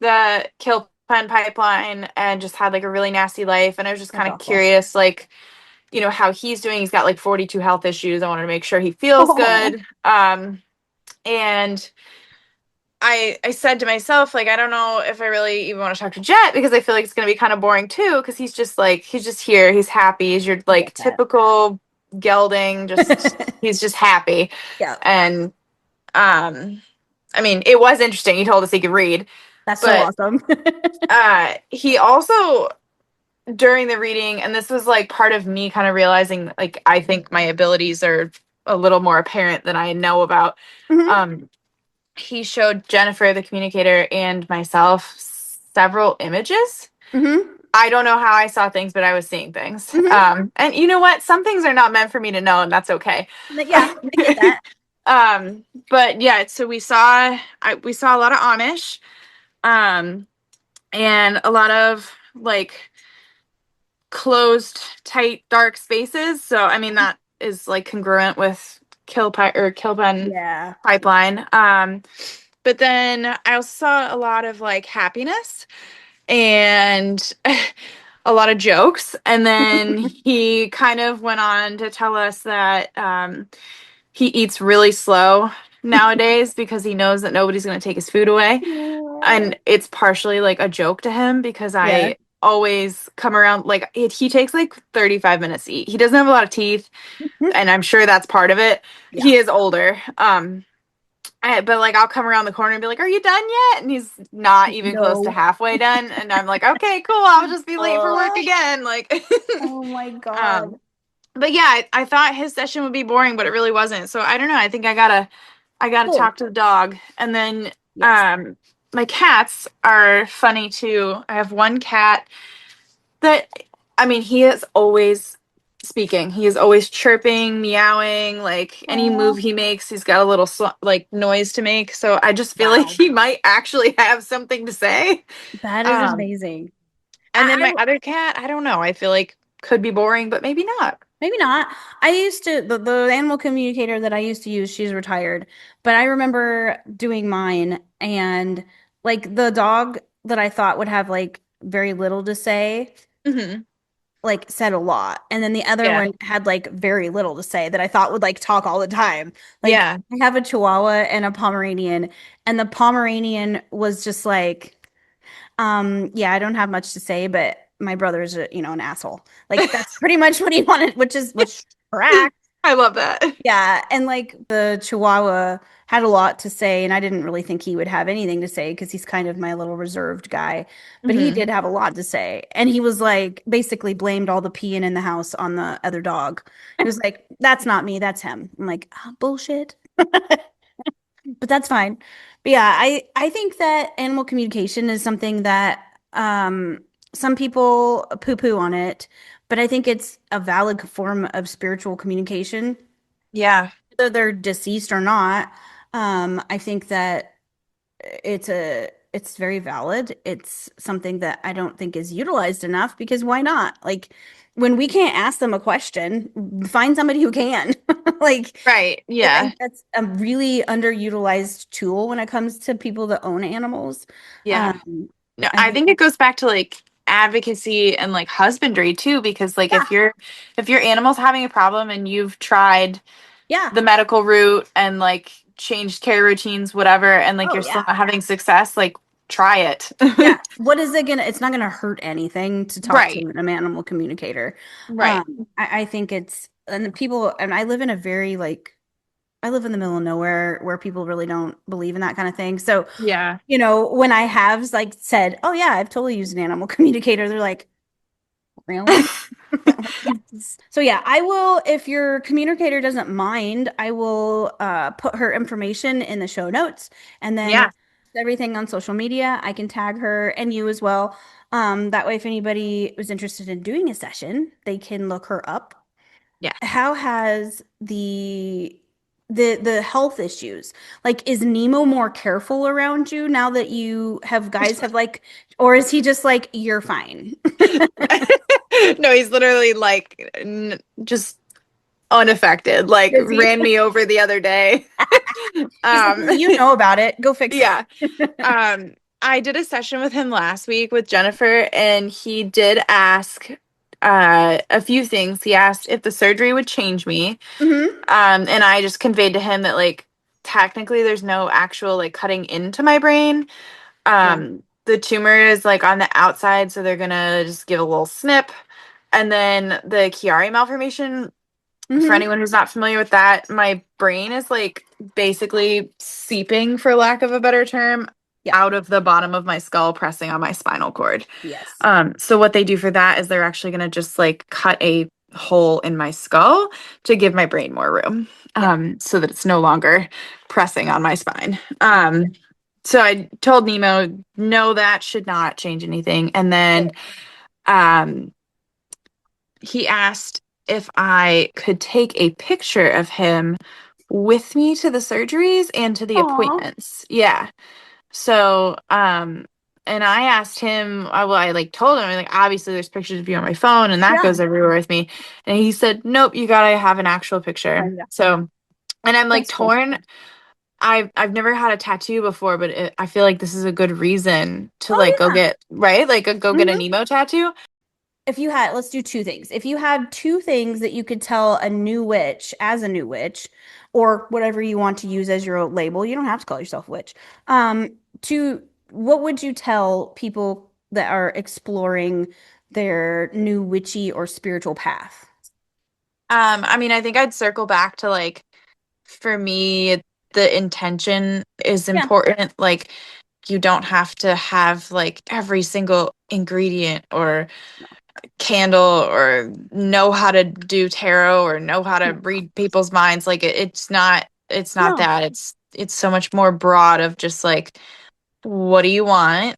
[SPEAKER 2] the kill pen pipeline and just had like a really nasty life. And I was just
[SPEAKER 1] that's
[SPEAKER 2] kind of
[SPEAKER 1] awful.
[SPEAKER 2] curious, like, how he's doing. He's got like 42 health issues. I wanted to make sure he feels
[SPEAKER 1] Oh,
[SPEAKER 2] good. And I said to myself, like, I don't know if I really even want to talk to Jet because I feel like it's gonna be kind of boring too, because he's just here, he's happy, he's your
[SPEAKER 1] I get
[SPEAKER 2] like
[SPEAKER 1] that.
[SPEAKER 2] typical gelding, just he's just happy.
[SPEAKER 1] Yeah,
[SPEAKER 2] And I mean, it was interesting. He told us he could read,
[SPEAKER 1] that's so
[SPEAKER 2] but
[SPEAKER 1] awesome.
[SPEAKER 2] he also during the reading, and this was like part of me kind of realizing like I think my abilities are a little more apparent than I know about.
[SPEAKER 1] Hmm.
[SPEAKER 2] Um, he showed Jennifer, the communicator, and myself several images.
[SPEAKER 1] Hmm.
[SPEAKER 2] I don't know how I saw things, but I was seeing things.
[SPEAKER 1] Hmm.
[SPEAKER 2] And you know what? Some things are not meant for me to know, and that's okay.
[SPEAKER 1] Yeah, I get that.
[SPEAKER 2] But yeah, so we saw a lot of Amish, um, and a lot of like closed, tight, dark spaces. So I mean that is like congruent with kill pen
[SPEAKER 1] Yeah.
[SPEAKER 2] pipeline. But then I also saw a lot of like happiness and a lot of jokes. And then he kind of went on to tell us that he eats really slow nowadays because he knows that nobody's going to take his food away.
[SPEAKER 1] Oh,
[SPEAKER 2] And it's partially like a joke to him because
[SPEAKER 1] yeah.
[SPEAKER 2] I always come around like he takes like 35 minutes to eat. He doesn't have a lot of teeth, and I'm sure that's part of it.
[SPEAKER 1] Yeah.
[SPEAKER 2] He is older. But like I'll come around the corner and be like, "Are you done yet?" And he's not even close to
[SPEAKER 1] No.
[SPEAKER 2] halfway done. And I'm like, "Okay, cool. I'll just be late for work
[SPEAKER 1] Oh,
[SPEAKER 2] again." Like,
[SPEAKER 1] oh my
[SPEAKER 2] um,
[SPEAKER 1] God.
[SPEAKER 2] but yeah, I thought his session would be boring, but it really wasn't. So I don't know. I think I gotta
[SPEAKER 1] Cool.
[SPEAKER 2] talk to the dog. And then
[SPEAKER 1] Yes.
[SPEAKER 2] my cats are funny too. I have one cat that, I mean, he is always speaking. He is always chirping, meowing. Like any move
[SPEAKER 1] Oh,
[SPEAKER 2] he makes, he's got a little like noise to make. So I just feel like
[SPEAKER 1] wow.
[SPEAKER 2] he might actually have something to say.
[SPEAKER 1] That is
[SPEAKER 2] Um,
[SPEAKER 1] amazing.
[SPEAKER 2] and then my other cat, I don't know. I feel like could be boring, but maybe not.
[SPEAKER 1] Maybe not. I used to, the animal communicator that I used to use, she's retired, but I remember doing mine and like the dog that I thought would have like very little to say,
[SPEAKER 2] Hmm.
[SPEAKER 1] like said a lot. And then the other
[SPEAKER 2] Yeah.
[SPEAKER 1] one had like very little to say that I thought would like talk all the time. Like
[SPEAKER 2] Yeah.
[SPEAKER 1] I have a Chihuahua and a Pomeranian, and the Pomeranian was just like, yeah, I don't have much to say, but my brother's an asshole. Like that's pretty much what he wanted, which correct.
[SPEAKER 2] I love that.
[SPEAKER 1] Yeah, and like the Chihuahua had a lot to say, and I didn't really think he would have anything to say because he's kind of my little reserved guy. But he
[SPEAKER 2] Hmm.
[SPEAKER 1] did have a lot to say, and he was like basically blamed all the peeing in the house on the other dog. He was like, "That's not me, that's him." I'm like, bullshit. But that's fine. But yeah, I think that animal communication is something that some people poo-poo on it, but I think it's a valid form of spiritual communication,
[SPEAKER 2] Yeah.
[SPEAKER 1] whether they're deceased or not. I think that it's very valid. It's something that I don't think is utilized enough because why not? Like when we can't ask them a question, find somebody who can. Like
[SPEAKER 2] Right.
[SPEAKER 1] I
[SPEAKER 2] Yeah.
[SPEAKER 1] think that's a really underutilized tool when it comes to people that own animals.
[SPEAKER 2] Yeah.
[SPEAKER 1] Um,
[SPEAKER 2] No,
[SPEAKER 1] I
[SPEAKER 2] I
[SPEAKER 1] think,
[SPEAKER 2] think it goes back to like advocacy and like husbandry too, because like
[SPEAKER 1] yeah,
[SPEAKER 2] if your animal's having a problem and you've tried
[SPEAKER 1] yeah.
[SPEAKER 2] the medical route and like changed care routines, whatever, and like
[SPEAKER 1] Oh,
[SPEAKER 2] you're still
[SPEAKER 1] yeah.
[SPEAKER 2] not having success, like try it.
[SPEAKER 1] Yeah. What is it gonna? It's not gonna hurt anything to talk to
[SPEAKER 2] Right.
[SPEAKER 1] an animal communicator.
[SPEAKER 2] Right.
[SPEAKER 1] I think it's and the people and I live in a very like I live in the middle of nowhere where people really don't believe in that kind of thing. So,
[SPEAKER 2] Yeah.
[SPEAKER 1] when I have like said, "Oh yeah, I've totally used an animal communicator," they're like, "Really?" Yes. So yeah, I will, if your communicator doesn't mind, I will put her information in the show notes and then
[SPEAKER 2] Yeah.
[SPEAKER 1] everything on social media. I can tag her and you as well. That way, if anybody was interested in doing a session, they can look her up.
[SPEAKER 2] Yes.
[SPEAKER 1] How has the health issues? Like, is Nemo more careful around you now that you have guys have like, or is he just like, you're fine?
[SPEAKER 2] No, he's literally like just unaffected. Like
[SPEAKER 1] Is he?
[SPEAKER 2] ran me over the other day.
[SPEAKER 1] He's like,
[SPEAKER 2] Um,
[SPEAKER 1] well, you know about it. Go fix it.
[SPEAKER 2] yeah. I did a session with him last week with Jennifer, and he did ask a few things. He asked if the surgery would change me.
[SPEAKER 1] Hmm.
[SPEAKER 2] And I just conveyed to him that like technically there's no actual like cutting into my brain.
[SPEAKER 1] Yeah.
[SPEAKER 2] The tumor is like on the outside, so they're gonna just give a little snip. And then the chiari malformation, for
[SPEAKER 1] Hmm.
[SPEAKER 2] anyone who's not familiar with that, my brain is like basically seeping, for lack of a better term,
[SPEAKER 1] Yeah.
[SPEAKER 2] out of the bottom of my skull, pressing on my spinal cord.
[SPEAKER 1] Yes.
[SPEAKER 2] So what they do for that is they're actually gonna just like cut a hole in my skull to give my brain more room,
[SPEAKER 1] Yeah.
[SPEAKER 2] so that it's no longer pressing on my spine.
[SPEAKER 1] Yeah.
[SPEAKER 2] So I told Nemo, no, that should not change anything. And then
[SPEAKER 1] Good.
[SPEAKER 2] um, he asked if I could take a picture of him with me to the surgeries and to the
[SPEAKER 1] Aw.
[SPEAKER 2] appointments. Yeah. So, and I asked him, I like told him, like, obviously there's pictures of you on my phone and that
[SPEAKER 1] Yeah.
[SPEAKER 2] goes everywhere with me. And he said, nope, you gotta have an actual picture.
[SPEAKER 1] Yeah.
[SPEAKER 2] So, and I'm like
[SPEAKER 1] That's cool.
[SPEAKER 2] torn. I've never had a tattoo before, but I feel like this is a good reason to like
[SPEAKER 1] Oh
[SPEAKER 2] go
[SPEAKER 1] yeah.
[SPEAKER 2] get, right? Like go get a
[SPEAKER 1] Hmm.
[SPEAKER 2] Nemo tattoo.
[SPEAKER 1] If you had, let's do two things. If you had two things that you could tell a new witch as a new witch, or whatever you want to use as your label, you don't have to call yourself witch. To what would you tell people that are exploring their new witchy or spiritual path?
[SPEAKER 2] I mean, I think I'd circle back to like, for me, the intention is
[SPEAKER 1] Yeah.
[SPEAKER 2] important. Like, you don't have to have like every single ingredient or candle or know how to do tarot or know how to
[SPEAKER 1] No.
[SPEAKER 2] read people's minds. Like, it's not
[SPEAKER 1] No.
[SPEAKER 2] that. It's so much more broad of just like, what do you want?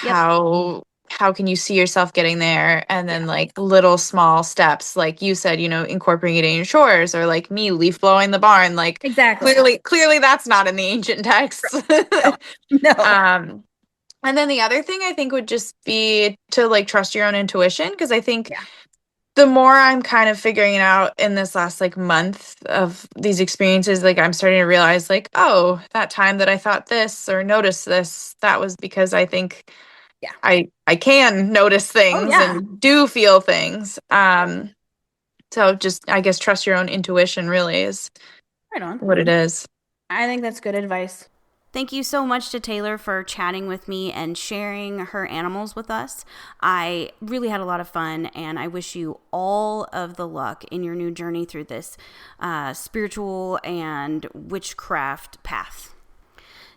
[SPEAKER 1] Yep.
[SPEAKER 2] How can you see yourself getting there? And
[SPEAKER 1] Yeah.
[SPEAKER 2] then like little small steps, like you said, incorporating your chores, or like me leaf blowing the barn. Like
[SPEAKER 1] Exactly.
[SPEAKER 2] clearly that's not in the ancient texts.
[SPEAKER 1] No. No.
[SPEAKER 2] um and then the other thing I think would just be to like trust your own intuition, because I think
[SPEAKER 1] Yeah.
[SPEAKER 2] the more I'm kind of figuring it out in this last like month of these experiences, like I'm starting to realize like, oh, that time that I thought this or noticed this, that was because I think
[SPEAKER 1] Yeah.
[SPEAKER 2] I can notice
[SPEAKER 1] Oh
[SPEAKER 2] things
[SPEAKER 1] yeah.
[SPEAKER 2] and do feel things. So just I guess trust your own intuition really is
[SPEAKER 1] Right on.
[SPEAKER 2] what it is.
[SPEAKER 1] I think that's good advice. Thank you so much to Taylor for chatting with me and sharing her animals with us. I really had a lot of fun, and I wish you all of the luck in your new journey through this spiritual and witchcraft path.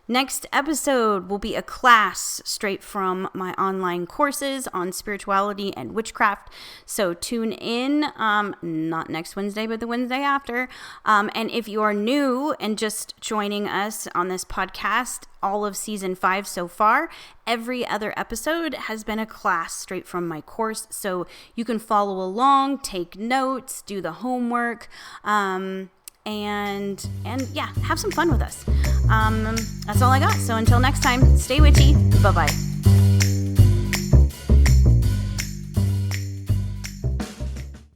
[SPEAKER 1] Next episode will be a class straight from my online courses on spirituality and witchcraft. So tune in, not next Wednesday, but the Wednesday after. And if you are new and just joining us on this podcast, all of season 5 so far, every other episode has been a class straight from my course. So you can follow along, take notes, do the homework, and yeah, have some fun with us. That's all I got. So until next time, stay witchy. Bye bye.